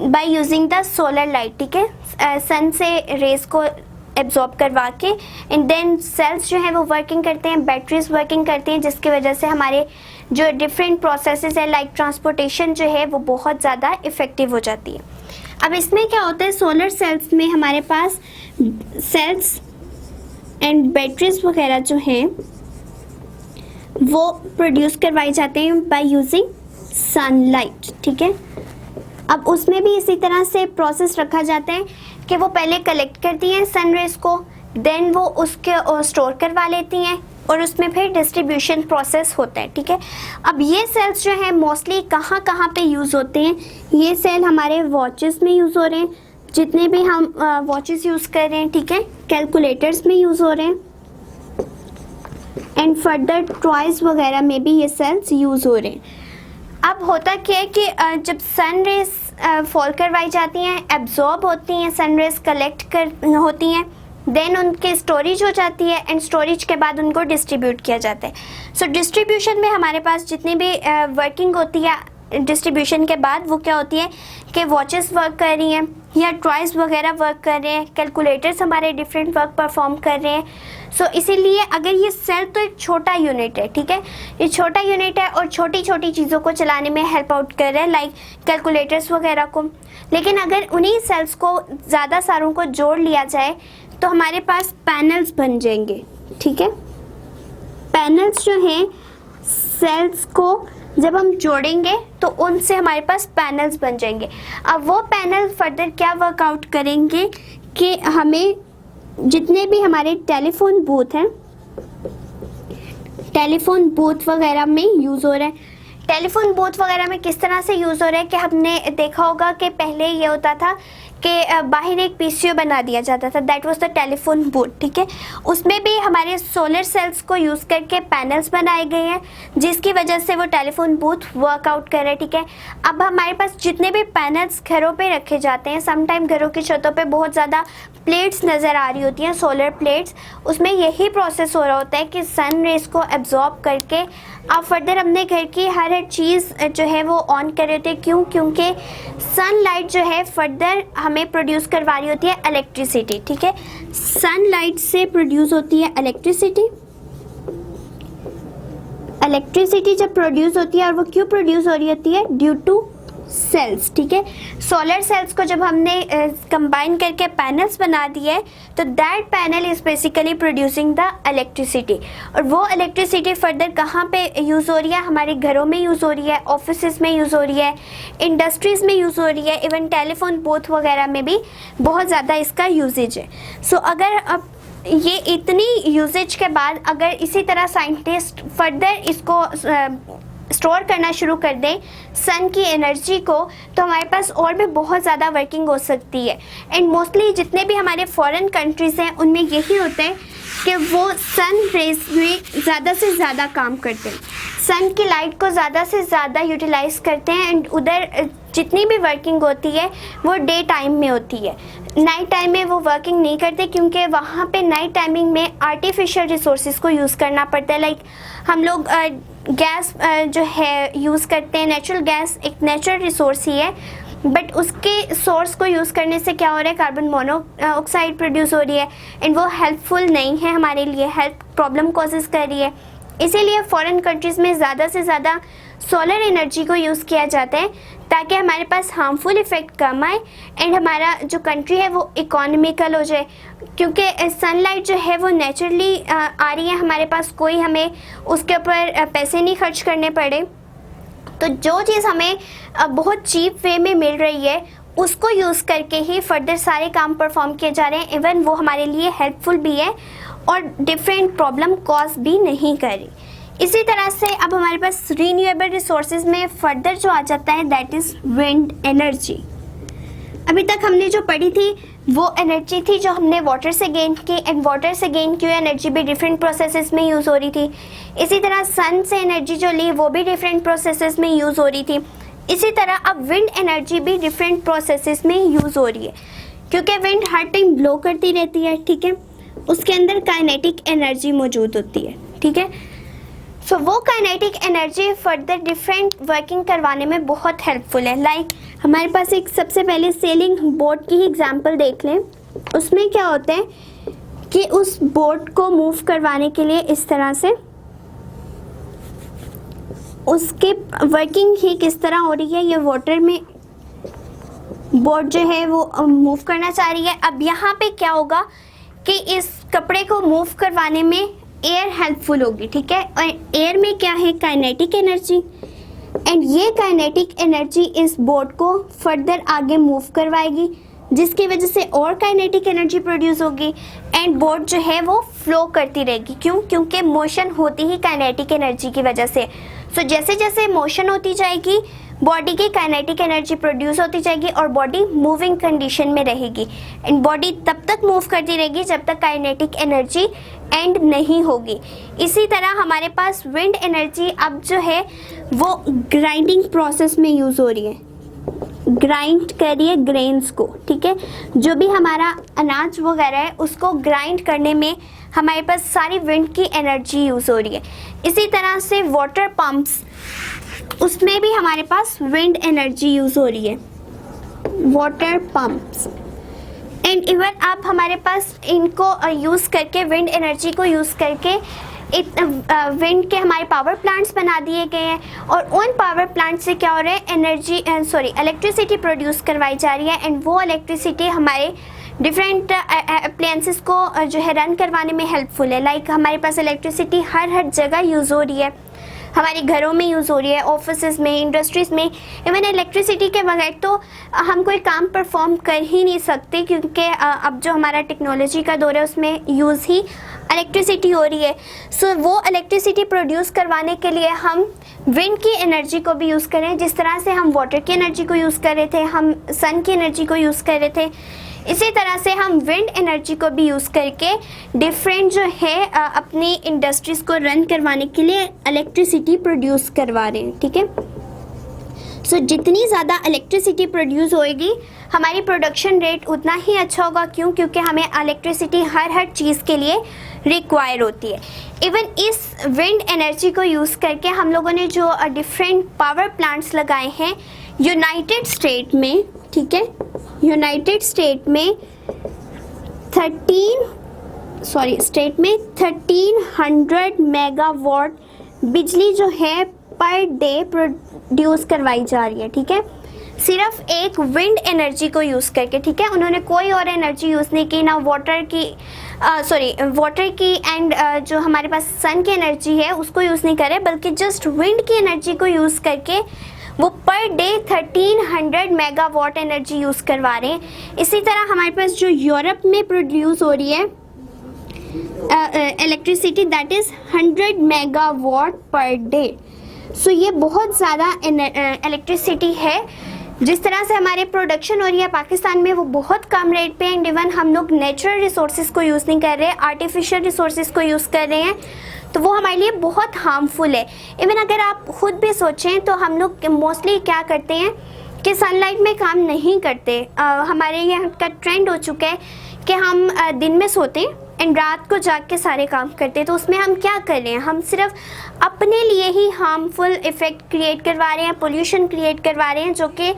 by using the solar light, ठीक है, सन से रेज को एब्जॉर्ब करवा के, एंड देन सेल्स जो है वो वर्किंग करते हैं, बैटरीज वर्किंग करती हैं, जिसकी वजह से हमारे जो डिफरेंट प्रोसेसेस है लाइक ट्रांसपोर्टेशन जो है वो बहुत ज़्यादा इफ़ेक्टिव हो जाती है। अब इसमें क्या होता है, सोलर सेल्स में हमारे पास सेल्स एंड बैटरीज वगैरह जो हैं वो प्रोड्यूस करवाए जाते हैं बाय यूजिंग सनलाइट, ठीक है। अब उसमें भी इसी तरह से प्रोसेस रखा जाता है कि वो पहले कलेक्ट करती हैं सन रेज को, देन वो उसके स्टोर करवा लेती हैं और उसमें फिर डिस्ट्रीब्यूशन प्रोसेस होता है, ठीक है। अब ये सेल्स जो है मोस्टली कहाँ कहाँ पे यूज़ होते हैं, ये सेल हमारे वॉचेस में यूज़ हो रहे हैं, जितने भी हम वॉचेस यूज़ कर रहे हैं, ठीक है, कैलकुलेटर्स में यूज़ हो रहे हैं, एंड फर्दर टॉयज वगैरह में भी ये सेल्स यूज़ हो रहे हैं। अब होता क्या है कि जब सन रेज फॉल करवाई जाती हैं, एब्जॉर्ब होती हैं, सन रेज कलेक्ट कर होती हैं, देन उनके स्टोरेज हो जाती है, एंड स्टोरेज के बाद उनको डिस्ट्रीब्यूट किया जाता है। सो डिस्ट्रीब्यूशन में हमारे पास जितनी भी वर्किंग होती है डिस्ट्रीब्यूशन के बाद, वो क्या होती है कि वॉचेस वर्क कर रही हैं या टॉयज वगैरह वर्क कर रहे हैं, कैलकुलेटर्स हमारे डिफरेंट वर्क परफॉर्म कर रहे हैं। सो इसीलिए अगर ये सेल तो एक छोटा यूनिट है, ठीक है, ये छोटा यूनिट है और छोटी छोटी चीज़ों को चलाने में हेल्प आउट कर रहा है लाइक कैलकुलेटर्स वगैरह को, लेकिन अगर उन्हीं सेल्स को ज़्यादा सारों को जोड़ लिया जाए तो हमारे पास पैनल्स बन जाएंगे, ठीक है। पैनल्स जो हैं सेल्स को जब हम जोड़ेंगे तो उनसे हमारे पास पैनल्स बन जाएंगे। अब वो पैनल फर्दर क्या वर्कआउट करेंगे कि हमें जितने भी हमारे टेलीफोन बूथ हैं, टेलीफोन बूथ वगैरह में यूज़ हो रहा है। टेलीफोन बूथ वगैरह में किस तरह से यूज़ हो रहा है कि हमने देखा होगा कि पहले ये होता था कि बाहर एक पीसीओ बना दिया जाता था, that was the telephone booth, ठीक है। उसमें भी हमारे सोलर सेल्स को यूज़ करके पैनल्स बनाए गए हैं जिसकी वजह से वो टेलीफोन बूथ वर्कआउट कर रहे हैं, ठीक है। अब हमारे पास जितने भी पैनल्स घरों पे रखे जाते हैं, समटाइम घरों की छतों पे बहुत ज़्यादा प्लेट्स नज़र आ रही होती हैं, सोलर प्लेट्स, उसमें यही प्रोसेस हो रहा होता है कि सन रेज को एब्जॉर्ब करके अब फर्दर अपने घर की हर चीज़ जो है वो ऑन कर रहे होते हैं। क्यों? क्योंकि सनलाइट जो है फर्दर हमें प्रोड्यूस करवा रही होती है इलेक्ट्रिसिटी, ठीक है। सनलाइट से प्रोड्यूस होती है इलेक्ट्रिसिटी। इलेक्ट्रिसिटी जब प्रोड्यूस होती है, और वो क्यों प्रोड्यूस हो रही होती है? ड्यू टू सेल्स, ठीक है। सोलर सेल्स को जब हमने कंबाइन करके पैनल्स बना दिए तो that panel is basically producing the electricity, और वो इलेक्ट्रिसिटी फर्दर कहाँ पे यूज़ हो रही है? हमारे घरों में यूज़ हो रही है, ऑफिसेज में यूज़ हो रही है, इंडस्ट्रीज़ में यूज़ हो रही है, इवन टेलीफोन बूथ वगैरह में भी बहुत ज़्यादा इसका यूजेज है। सो अगर अब ये इतनी यूजेज के बाद अगर इसी तरह साइंटिस्ट फर्दर इसको स्टोर करना शुरू कर दें सन की एनर्जी को, तो हमारे पास और भी बहुत ज़्यादा वर्किंग हो सकती है। एंड मोस्टली जितने भी हमारे फॉरेन कंट्रीज़ हैं उनमें यही होता है कि वो सन रेज में ज़्यादा से ज़्यादा काम करते हैं, सन की लाइट को ज़्यादा से ज़्यादा यूटिलाइज करते हैं। एंड उधर जितनी भी वर्किंग होती है वो डे टाइम में होती है, नाइट टाइम में वो वर्किंग नहीं करते, क्योंकि वहाँ पे नाइट टाइमिंग में आर्टिफिशियल रिसोर्सेज को यूज़ करना पड़ता है। लाइक हम लोग गैस जो है यूज़ करते हैं, नेचुरल गैस एक नेचुरल रिसोर्स ही है, बट उसके सोर्स को यूज़ करने से क्या हो रहा है? कार्बन मोनोऑक्साइड प्रोड्यूस हो रही है, एंड वो हेल्पफुल नहीं है हमारे लिए, हेल्थ प्रॉब्लम कॉजेज़ कर रही है। इसीलिए फॉरेन कंट्रीज़ में ज़्यादा से ज़्यादा सोलर एनर्जी को यूज़ किया जाता है ताकि हमारे पास हार्मफुल इफ़ेक्ट कम आए एंड हमारा जो कंट्री है वो इकोनॉमिकल हो जाए, क्योंकि सनलाइट जो है वो नेचुरली आ रही है हमारे पास, कोई हमें उसके ऊपर पैसे नहीं खर्च करने पड़े। तो जो चीज़ हमें बहुत चीप वे में मिल रही है उसको यूज़ करके ही फर्दर सारे काम परफॉर्म किए जा रहे हैं, इवन वो हमारे लिए हेल्पफुल भी है और डिफरेंट प्रॉब्लम कॉज भी नहीं कर रही। इसी तरह से अब हमारे पास रीन्यूएबल रिसोर्सेज में फर्दर जो आ जाता है दैट इज़ विंड एनर्जी। अभी तक हमने जो पढ़ी थी वो एनर्जी थी जो हमने वाटर से गेन की, एंड वाटर से गेन की एनर्जी भी डिफरेंट प्रोसेसेस में यूज़ हो रही थी। इसी तरह सन से एनर्जी जो ली वो भी डिफरेंट प्रोसेसेस में यूज़ हो रही थी। इसी तरह अब विंड एनर्जी भी डिफरेंट प्रोसेसेस में यूज़ हो रही है, क्योंकि विंड हर टाइम ब्लो करती रहती है, ठीक है। उसके अंदर काइनेटिक एनर्जी मौजूद होती है, ठीक है। सो वो kinetic energy further different working करवाने में बहुत हेल्पफुल है। लाइक हमारे पास एक सबसे पहले सेलिंग बोट की ही एग्जांपल देख लें। उसमें क्या होता है कि उस बोट को मूव करवाने के लिए इस तरह से उसके वर्किंग ही किस तरह हो रही है, ये वाटर में बोट जो है वो मूव करना चाह रही है। अब यहाँ पे क्या होगा कि इस कपड़े को मूव करवाने में एयर हेल्पफुल होगी, ठीक है। और एयर में क्या है? काइनेटिक एनर्जी, एंड ये काइनेटिक एनर्जी इस बोट को फर्दर आगे मूव करवाएगी, जिसकी वजह से और काइनेटिक एनर्जी प्रोड्यूस होगी एंड बोट जो है वो फ्लो करती रहेगी। क्यों? क्योंकि मोशन होती ही काइनेटिक एनर्जी की वजह से। सो जैसे जैसे मोशन होती जाएगी बॉडी की काइनेटिक एनर्जी प्रोड्यूस होती जाएगी और बॉडी मूविंग कंडीशन में रहेगी, एंड बॉडी तब तक मूव करती रहेगी जब तक काइनेटिक एनर्जी एंड नहीं होगी। इसी तरह हमारे पास विंड एनर्जी अब जो है वो ग्राइंडिंग प्रोसेस में यूज़ हो रही है, ग्राइंड करिए ग्रेन्स को, ठीक है। जो भी हमारा अनाज वगैरह है उसको ग्राइंड करने में हमारे पास सारी विंड की एनर्जी यूज़ हो रही है। इसी तरह से वाटर पंप्स, उसमें भी हमारे पास विंड एनर्जी यूज़ हो रही है, वाटर पंप्स। एंड इवन अब हमारे पास इनको यूज़ करके विंड एनर्जी को यूज़ करके विंड के हमारे पावर प्लांट्स बना दिए गए हैं, और उन पावर प्लांट से क्या हो रहा है? इलेक्ट्रिसिटी प्रोड्यूस करवाई जा रही है, एंड वो इलेक्ट्रिसिटी हमारे डिफरेंट अप्लायंसेस को जो है रन करवाने में हेल्पफुल है। लाइक हमारे पास इलेक्ट्रिसिटी हर जगह यूज़ हो रही है, हमारे घरों में यूज़ हो रही है, ऑफिसेज में, इंडस्ट्रीज़ में। इवन इलेक्ट्रिसिटी के बगैर तो हम कोई काम परफॉर्म कर ही नहीं सकते, क्योंकि अब जो हमारा टेक्नोलॉजी का दौर है उसमें यूज़ ही इलेक्ट्रिसिटी हो रही है। सो वो इलेक्ट्रिसिटी प्रोड्यूस करवाने के लिए हम विंड की एनर्जी को भी यूज़ करें, जिस तरह से हम वाटर की एनर्जी को यूज़ कर रहे थे, हम सन की एनर्जी को यूज़ कर रहे थे, इसी तरह से हम विंड एनर्जी को भी यूज़ करके डिफरेंट जो है अपनी इंडस्ट्रीज़ को रन करवाने के लिए इलेक्ट्रिसिटी प्रोड्यूस करवा रहे हैं। ठीक है, सो जितनी ज़्यादा इलेक्ट्रिसिटी प्रोड्यूस होएगी हमारी प्रोडक्शन रेट उतना ही अच्छा होगा। क्यों? क्योंकि हमें इलेक्ट्रिसिटी हर चीज़ के लिए रिक्वायर होती है। इवन इस विंड एनर्जी को यूज़ करके हम लोगों ने जो डिफरेंट पावर प्लांट्स लगाए हैं यूनाइटेड स्टेट में, ठीक है, यूनाइटेड स्टेट में 1300 मेगावाट बिजली जो है पर डे प्रोड्यूस करवाई जा रही है। ठीक है, सिर्फ एक विंड एनर्जी को यूज़ करके। ठीक है, उन्होंने कोई और एनर्जी यूज़ नहीं की, ना वाटर की एंड जो हमारे पास सन की एनर्जी है उसको यूज़ नहीं करे, बल्कि जस्ट विंड की एनर्जी को यूज़ करके वो per day 1300 megawatt energy use करवा रहे हैं। इसी तरह हमारे पास जो यूरोप में प्रोड्यूस हो रही है electricity, that is 100 megawatt per day. So ये बहुत ज़्यादा इलेक्ट्रिसिटी है। जिस तरह से हमारे प्रोडक्शन हो रही है पाकिस्तान में वो बहुत कम रेट पे, एंड इवन हम लोग नेचुरल रिसोर्सेज को यूज़ नहीं कर रहे, आर्टिफिशियल रिसोर्सेज को यूज़ कर रहे हैं, तो वो हमारे लिए बहुत हार्मफुल है। इवन अगर आप खुद भी सोचें तो हम लोग मोस्टली क्या करते हैं कि सनलाइट में काम नहीं करते। हमारे यहाँ का ट्रेंड हो चुका है कि हम दिन में सोते हैं एंड रात को जाग के सारे काम करते हैं। तो उसमें हम क्या कर रहे हैं? हम सिर्फ अपने लिए ही हार्मफुल इफ़ेक्ट क्रिएट करवा रहे हैं, पोल्यूशन क्रिएट करवा रहे हैं, जो कि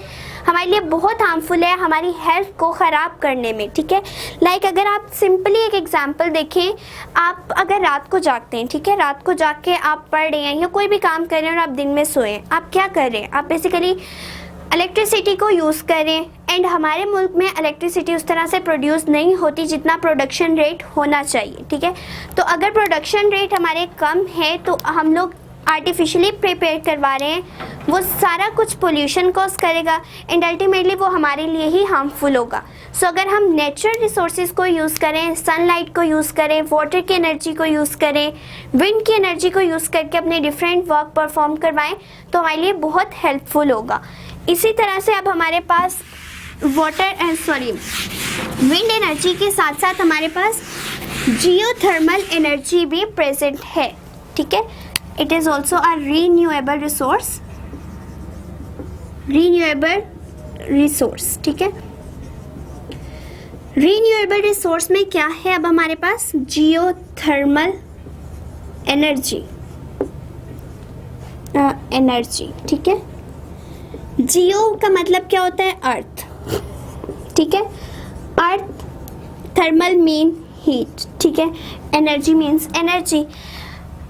हमारे लिए बहुत हार्मफुल है हमारी हेल्थ को ख़राब करने में। ठीक है, लाइक अगर आप सिंपली एक एग्जांपल देखें, आप अगर रात को जागते हैं, ठीक है, रात को जाग के आप पढ़ रहे हैं या कोई भी काम कर रहे हैं और आप दिन में सोएं, आप क्या कर रहे हैं? आप बेसिकली इलेक्ट्रिसिटी को यूज़ करें। एंड हमारे मुल्क में इलेक्ट्रिसिटी उस तरह से प्रोड्यूस नहीं होती जितना प्रोडक्शन रेट होना चाहिए। ठीक है, तो अगर प्रोडक्शन रेट हमारे कम है तो हम लोग आर्टिफिशियली प्रिपेयर करवा रहे हैं, वो सारा कुछ पोल्यूशन कॉज करेगा एंड अल्टीमेटली वो हमारे लिए ही हार्मफुल होगा। सो अगर हम नेचुरल रिसोर्सेज को यूज़ करें, सनलाइट को यूज़ करें, वाटर की एनर्जी को यूज़ करें, विंड की एनर्जी को यूज़ करके अपने डिफरेंट वर्क परफॉर्म करवाएं, तो हमारे लिए बहुत हेल्पफुल होगा। इसी तरह से अब हमारे पास विंड एनर्जी के साथ साथ हमारे पास जियोथर्मल एनर्जी भी प्रेजेंट है। ठीक है, it is also a renewable resource. ठीक है, रीन्यूएबल रिसोर्स में क्या है? अब हमारे पास जियोथर्मल एनर्जी। ठीक है, जियो का मतलब क्या होता है? अर्थ। ठीक है, अर्थ, थर्मल मीन हीट। ठीक है, एनर्जी मीन्स एनर्जी।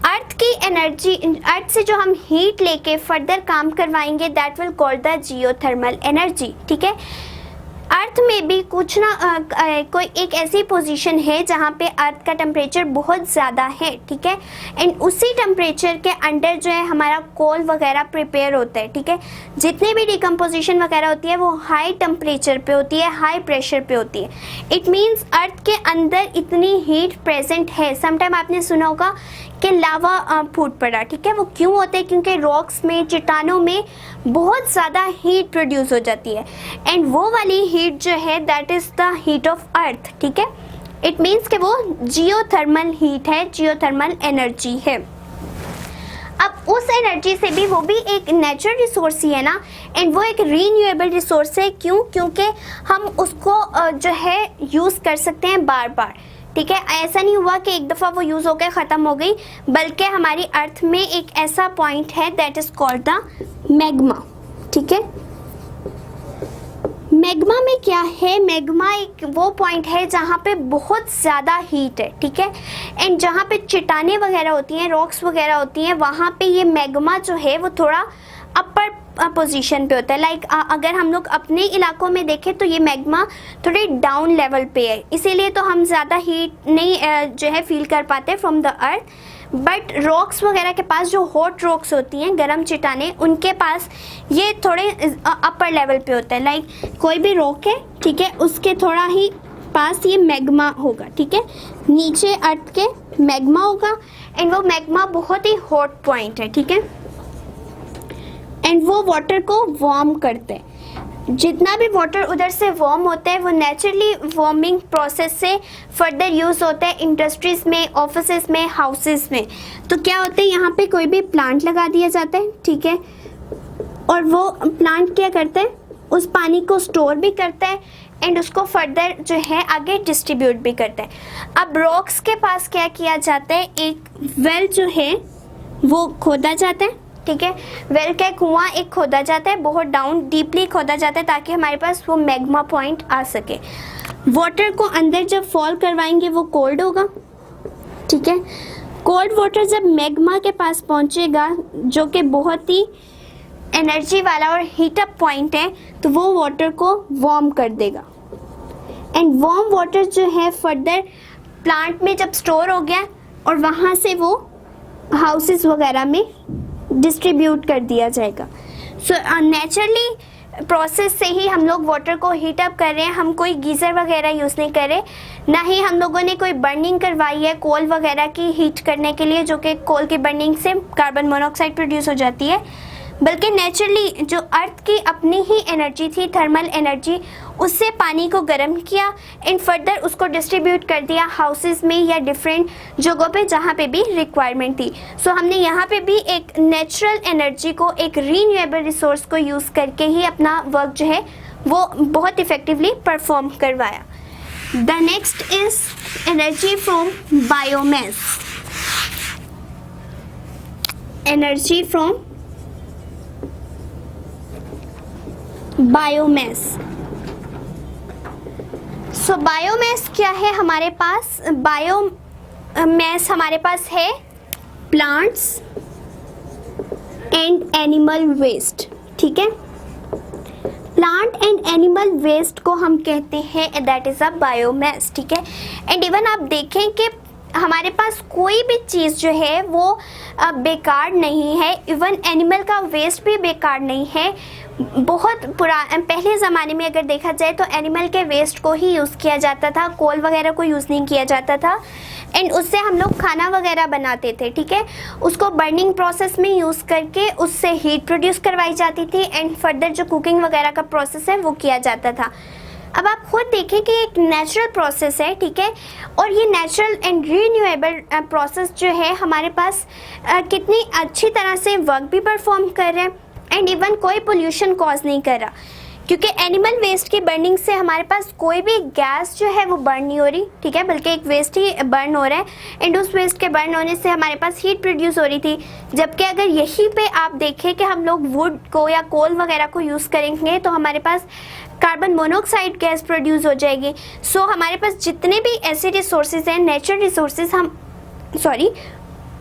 अर्थ की एनर्जी, अर्थ से जो हम हीट लेके फर्दर काम करवाएंगे, that will called the geothermal energy. ठीक है, अर्थ में भी कुछ ना कोई एक ऐसी पोजीशन है जहाँ पे अर्थ का टेम्परेचर बहुत ज़्यादा है। ठीक है, एंड उसी टेम्परेचर के अंडर जो है हमारा कोल वगैरह प्रिपेयर होता है। ठीक है, जितनी भी डिकम्पोजिशन वगैरह होती है वो हाई टेम्परेचर पे होती है, हाई प्रेशर पे होती है। इट मीन्स अर्थ के अंदर इतनी हीट प्रेजेंट है। समटाइम आपने सुना होगा कि लावा फूट पड़ा। ठीक है, वो क्यों होता है? क्योंकि रॉक्स में, चट्टानों में बहुत ज़्यादा हीट प्रोड्यूस हो जाती है, एंड वो वाली हीट जो है that is the heat of earth. ठीक है, इट मीन्स कि वो जियोथर्मल हीट है, जियोथर्मल एनर्जी है। अब उस एनर्जी से भी, वो भी एक नेचुरल रिसोर्स ही है ना, एंड वो एक रीन्यूएबल रिसोर्स है। क्यों? क्योंकि हम उसको जो है यूज़ कर सकते हैं बार बार। ठीक है, ऐसा नहीं हुआ कि एक दफ़ा वो यूज़ होकर ख़त्म हो गई, बल्कि हमारी अर्थ में एक ऐसा पॉइंट है that is called the magma. ठीक है, मैग्मा में क्या है? मैग्मा एक वो पॉइंट है जहाँ पे बहुत ज़्यादा हीट है। ठीक है, एंड जहाँ पे चट्टानें वगैरह होती हैं, रॉक्स वगैरह होती हैं, वहाँ पे ये मैग्मा जो है वो थोड़ा अपर पोजीशन पे होता है। लाइक अगर हम लोग अपने इलाकों में देखें तो ये मैग्मा थोड़े डाउन लेवल पे है, इसीलिए तो हम ज़्यादा हीट नहीं जो है फील कर पाते from the earth. But rocks वगैरह के पास जो हॉट रॉक्स होती हैं, गर्म चट्टानें, उनके पास ये थोड़े अपर लेवल पे होता है। लाइक कोई भी रॉक है, ठीक है, उसके थोड़ा ही पास ये मैग्मा होगा, ठीक है, नीचे अर्थ के मैग्मा होगा एंड वो मैग्मा बहुत ही हॉट पॉइंट है, ठीक है, एंड वो वाटर को वार्म करते हैं। जितना भी वाटर उधर से वार्म होता है वो नेचुरली वार्मिंग प्रोसेस से फर्दर यूज़ होता है इंडस्ट्रीज़ में, ऑफिसेस में, हाउसेस में। तो क्या होता है, यहाँ पे कोई भी प्लांट लगा दिया जाता है, ठीक है, और वो प्लांट क्या करता है, उस पानी को स्टोर भी करता है एंड उसको फर्दर जो है आगे डिस्ट्रीब्यूट भी करता है। अब रॉक्स के पास क्या किया जाता है, एक वेल जो है वो खोदा जाता है, ठीक है, वेल का कुआं एक खोदा जाता है, बहुत डाउन डीपली खोदा जाता है ताकि हमारे पास वो मैग्मा पॉइंट आ सके। वाटर को अंदर जब फॉल करवाएंगे वो कोल्ड होगा, ठीक है, कोल्ड वाटर जब मैग्मा के पास पहुंचेगा जो कि बहुत ही एनर्जी वाला और हीट अप पॉइंट है, तो वो वाटर को वार्म कर देगा एंड वार्म वाटर जो है फर्दर प्लांट में जब स्टोर हो गया और वहाँ से वो हाउसेस वगैरह में डिस्ट्रीब्यूट कर दिया जाएगा। सो नेचुरली प्रोसेस से ही हम लोग वाटर को हीट अप कर रहे हैं, हम कोई गीज़र वगैरह यूज़ नहीं कर रहे, ना ही हम लोगों ने कोई बर्निंग करवाई है कोल वगैरह की हीट करने के लिए, जो कि कोल की बर्निंग से कार्बन मोनोऑक्साइड प्रोड्यूस हो जाती है, बल्कि नेचुरली जो अर्थ की अपनी ही एनर्जी थी, थर्मल एनर्जी, उससे पानी को गर्म किया एंड फर्दर उसको डिस्ट्रीब्यूट कर दिया हाउसेस में या डिफरेंट जगहों पे जहाँ पे भी रिक्वायरमेंट थी। सो हमने यहाँ पे भी एक नेचुरल एनर्जी को, एक रीन्यूएबल रिसोर्स को यूज़ करके ही अपना वर्क जो है वो बहुत इफ़ेक्टिवली परफॉर्म करवाया। The next is energy from biomass. Energy from biomass. So biomass क्या है हमारे पास, बायोमास हमारे पास है प्लांट्स एंड एनिमल वेस्ट, ठीक है, प्लांट एंड एनिमल वेस्ट को हम कहते हैं दैट इज़ अ बायोमास, ठीक है। एंड इवन आप देखें कि हमारे पास कोई भी चीज़ जो है वो बेकार नहीं है, इवन एनिमल का वेस्ट भी बेकार नहीं है। बहुत पहले ज़माने में अगर देखा जाए तो एनिमल के वेस्ट को ही यूज़ किया जाता था, कोल वगैरह को यूज़ नहीं किया जाता था एंड उससे हम लोग खाना वगैरह बनाते थे, ठीक है, उसको बर्निंग प्रोसेस में यूज़ करके उससे हीट प्रोड्यूस करवाई जाती थी एंड फर्दर जो कुकिंग वगैरह का प्रोसेस है वो किया जाता था। अब आप खुद देखें कि एक नेचुरल प्रोसेस है, ठीक है, और ये नेचुरल एंड रीन्यूएबल प्रोसेस जो है हमारे पास कितनी अच्छी तरह से वर्क भी परफॉर्म कर रहे हैं एंड इवन कोई पोल्यूशन कॉज नहीं कर रहा, क्योंकि एनिमल वेस्ट की बर्निंग से हमारे पास कोई भी गैस जो है वो बर्न नहीं हो रही, ठीक है, बल्कि एक वेस्ट ही बर्न हो रहा है एंड उस वेस्ट के बर्न होने से हमारे पास हीट प्रोड्यूस हो रही थी। जबकि अगर यहीं पे आप देखें कि हम लोग वुड को या कोल वगैरह को यूज़ करेंगे तो हमारे पास कार्बन मोनोऑक्साइड गैस प्रोड्यूस हो जाएगी। सो हमारे पास जितने भी ऐसे रिसोर्सेज हैं, नेचुरल रिसोर्सेज,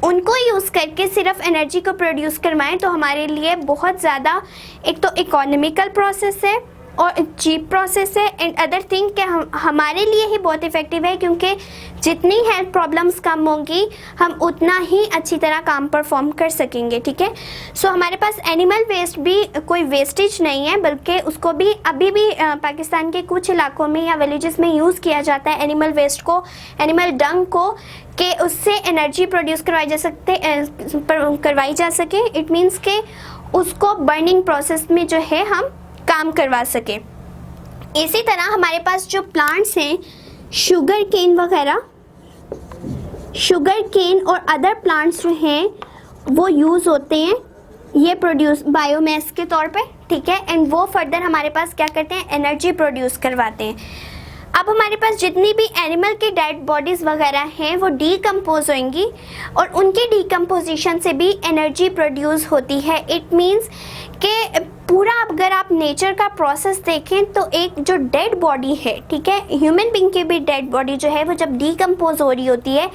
उनको यूज़ करके सिर्फ एनर्जी को प्रोड्यूस करवाएं तो हमारे लिए बहुत ज़्यादा एक तो इकोनॉमिकल प्रोसेस है और चीप प्रोसेस है एंड अदर थिंग कि हमारे लिए ही बहुत इफ़ेक्टिव है, क्योंकि जितनी हेल्थ प्रॉब्लम्स कम होंगी हम उतना ही अच्छी तरह काम परफॉर्म कर सकेंगे, ठीक है। सो हमारे पास एनिमल वेस्ट भी कोई वेस्टेज नहीं है, बल्कि उसको भी अभी भी पाकिस्तान के कुछ इलाकों में या विलेजेस में यूज़ किया जाता है एनिमल वेस्ट को, एनिमल डंग को, कि उससे एनर्जी प्रोड्यूस करवाई जा सके। इट मीन्स के उसको बर्निंग प्रोसेस में जो है हम काम करवा सके। इसी तरह हमारे पास जो प्लांट्स हैं, शुगर केन वगैरह, शुगर केन और अदर प्लांट्स जो हैं वो यूज़ होते हैं ये प्रोड्यूस बायोमास के तौर पे, ठीक है, एंड वो फर्दर हमारे पास क्या करते हैं, एनर्जी प्रोड्यूस करवाते हैं। अब हमारे पास जितनी भी एनिमल की डेड बॉडीज़ वगैरह हैं वो डीकम्पोज होंगी और उनकी डीकम्पोजिशन से भी एनर्जी प्रोड्यूस होती है। इट मीन्स कि पूरा अगर आप नेचर का प्रोसेस देखें तो एक जो डेड बॉडी है, ठीक है, ह्यूमन बीइंग की भी डेड बॉडी जो है वो जब डीकम्पोज हो रही होती है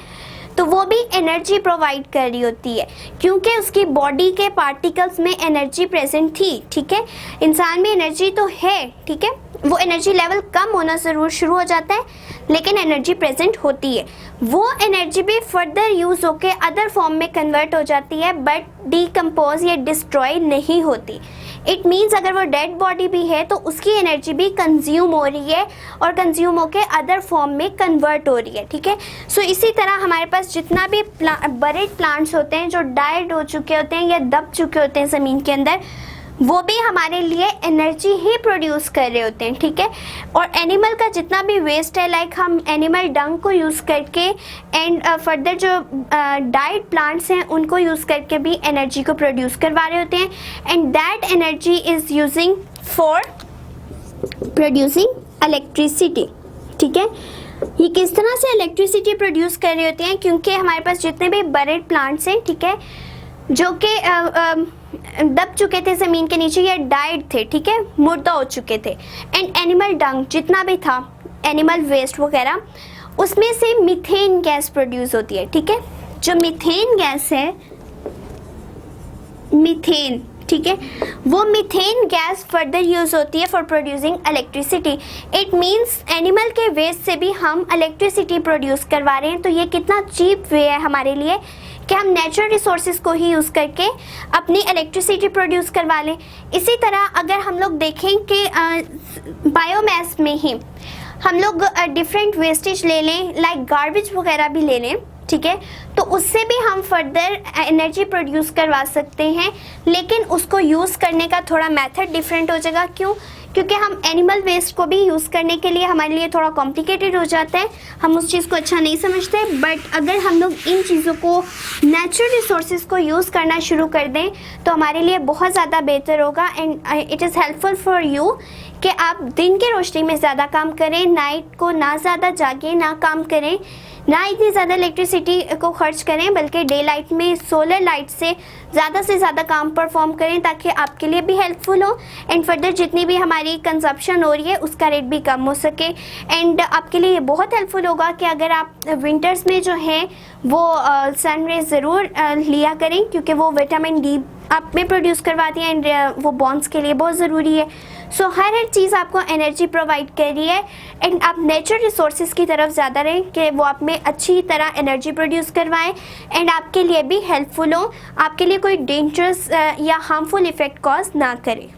तो वो भी एनर्जी प्रोवाइड कर रही होती है, क्योंकि उसकी बॉडी के पार्टिकल्स में एनर्जी प्रेजेंट थी, ठीक है। इंसान में एनर्जी तो है, ठीक है, वो एनर्जी लेवल कम होना ज़रूर शुरू हो जाता है, लेकिन एनर्जी प्रेजेंट होती है। वो एनर्जी भी फर्दर यूज़ होके अदर फॉर्म में कन्वर्ट हो जाती है, बट डीकम्पोज या डिस्ट्रॉय नहीं होती। इट मीन्स अगर वो डेड बॉडी भी है तो उसकी एनर्जी भी कंज्यूम हो रही है और कंज्यूम होके अदर फॉर्म में कन्वर्ट हो रही है, ठीक है। सो इसी तरह हमारे पास जितना भी बरेड प्लांट्स होते हैं जो डाइड हो चुके होते हैं या दब चुके होते हैं ज़मीन के अंदर, वो भी हमारे लिए एनर्जी ही प्रोड्यूस कर रहे होते हैं, ठीक है। और एनिमल का जितना भी वेस्ट है, लाइक हम एनिमल डंग को यूज़ करके एंड फर्दर जो डाइड प्लांट्स हैं उनको यूज़ करके भी एनर्जी को प्रोड्यूस करवा रहे होते हैं, and that energy is using for producing electricity, ठीक है। ये किस तरह से इलेक्ट्रिसिटी प्रोड्यूस कर रहे होते हैं, क्योंकि हमारे पास जितने भी बरेड प्लांट्स हैं, ठीक है, जो कि दब चुके थे ज़मीन के नीचे या डाइड थे, ठीक है, मुर्दा हो चुके थे, एंड एनिमल डंग जितना भी था, एनिमल वेस्ट वगैरह, उसमें से मीथेन गैस प्रोड्यूस होती है, ठीक है। जो मीथेन गैस है, मीथेन, ठीक है, वो मीथेन गैस फर्दर यूज़ होती है for producing electricity. It means animal के वेस्ट से भी हम इलेक्ट्रिसिटी प्रोड्यूस करवा रहे हैं। तो ये कितना चीप वे है हमारे लिए कि हम नेचुरल रिसोर्सेज को ही यूज़ करके अपनी इलेक्ट्रिसिटी प्रोड्यूस करवा लें। इसी तरह अगर हम लोग देखें कि बायोमास में ही हम लोग डिफरेंट वेस्टेज ले लें, लाइक गार्बेज वगैरह भी ले लें, ठीक है, तो उससे भी हम फर्दर एनर्जी प्रोड्यूस करवा सकते हैं, लेकिन उसको यूज़ करने का थोड़ा मेथड डिफरेंट हो जाएगा। क्यों? क्योंकि हम एनिमल वेस्ट को भी यूज़ करने के लिए हमारे लिए थोड़ा कॉम्प्लिकेटेड हो जाता है, हम उस चीज़ को अच्छा नहीं समझते। बट अगर हम लोग इन चीज़ों को, नेचुरल रिसोर्सेज को यूज़ करना शुरू कर दें तो हमारे लिए बहुत ज़्यादा बेहतर होगा, and it is helpful for you कि आप दिन के रोशनी में ज़्यादा काम करें, नाइट को ना ज़्यादा जागें, ना काम करें, ना इतनी ज़्यादा इलेक्ट्रिसिटी को खर्च करें, बल्कि डे लाइट में सोलर लाइट से ज़्यादा काम परफॉर्म करें, ताकि आपके लिए भी हेल्पफुल हो, एंड फर्दर जितनी भी हमारी कंजप्शन हो रही है उसका रेट भी कम हो सके। एंड आपके लिए ये बहुत हेल्पफुल होगा कि अगर आप विंटर्स में जो है वो सन रेज ज़रूर लिया करें, क्योंकि वो विटामिन डी आप में प्रोड्यूस करवाती है, एंड वो बॉन्स के लिए बहुत ज़रूरी है। सो हर चीज़ आपको एनर्जी प्रोवाइड कर रही है, एंड आप नेचुरल रिसोर्सेज की तरफ ज़्यादा रहें कि वो आप में अच्छी तरह एनर्जी प्रोड्यूस करवाएं, एंड आपके लिए भी हेल्पफुल हो, आपके लिए कोई डेंजरस या हार्मफुल इफ़ेक्ट कॉज ना करे।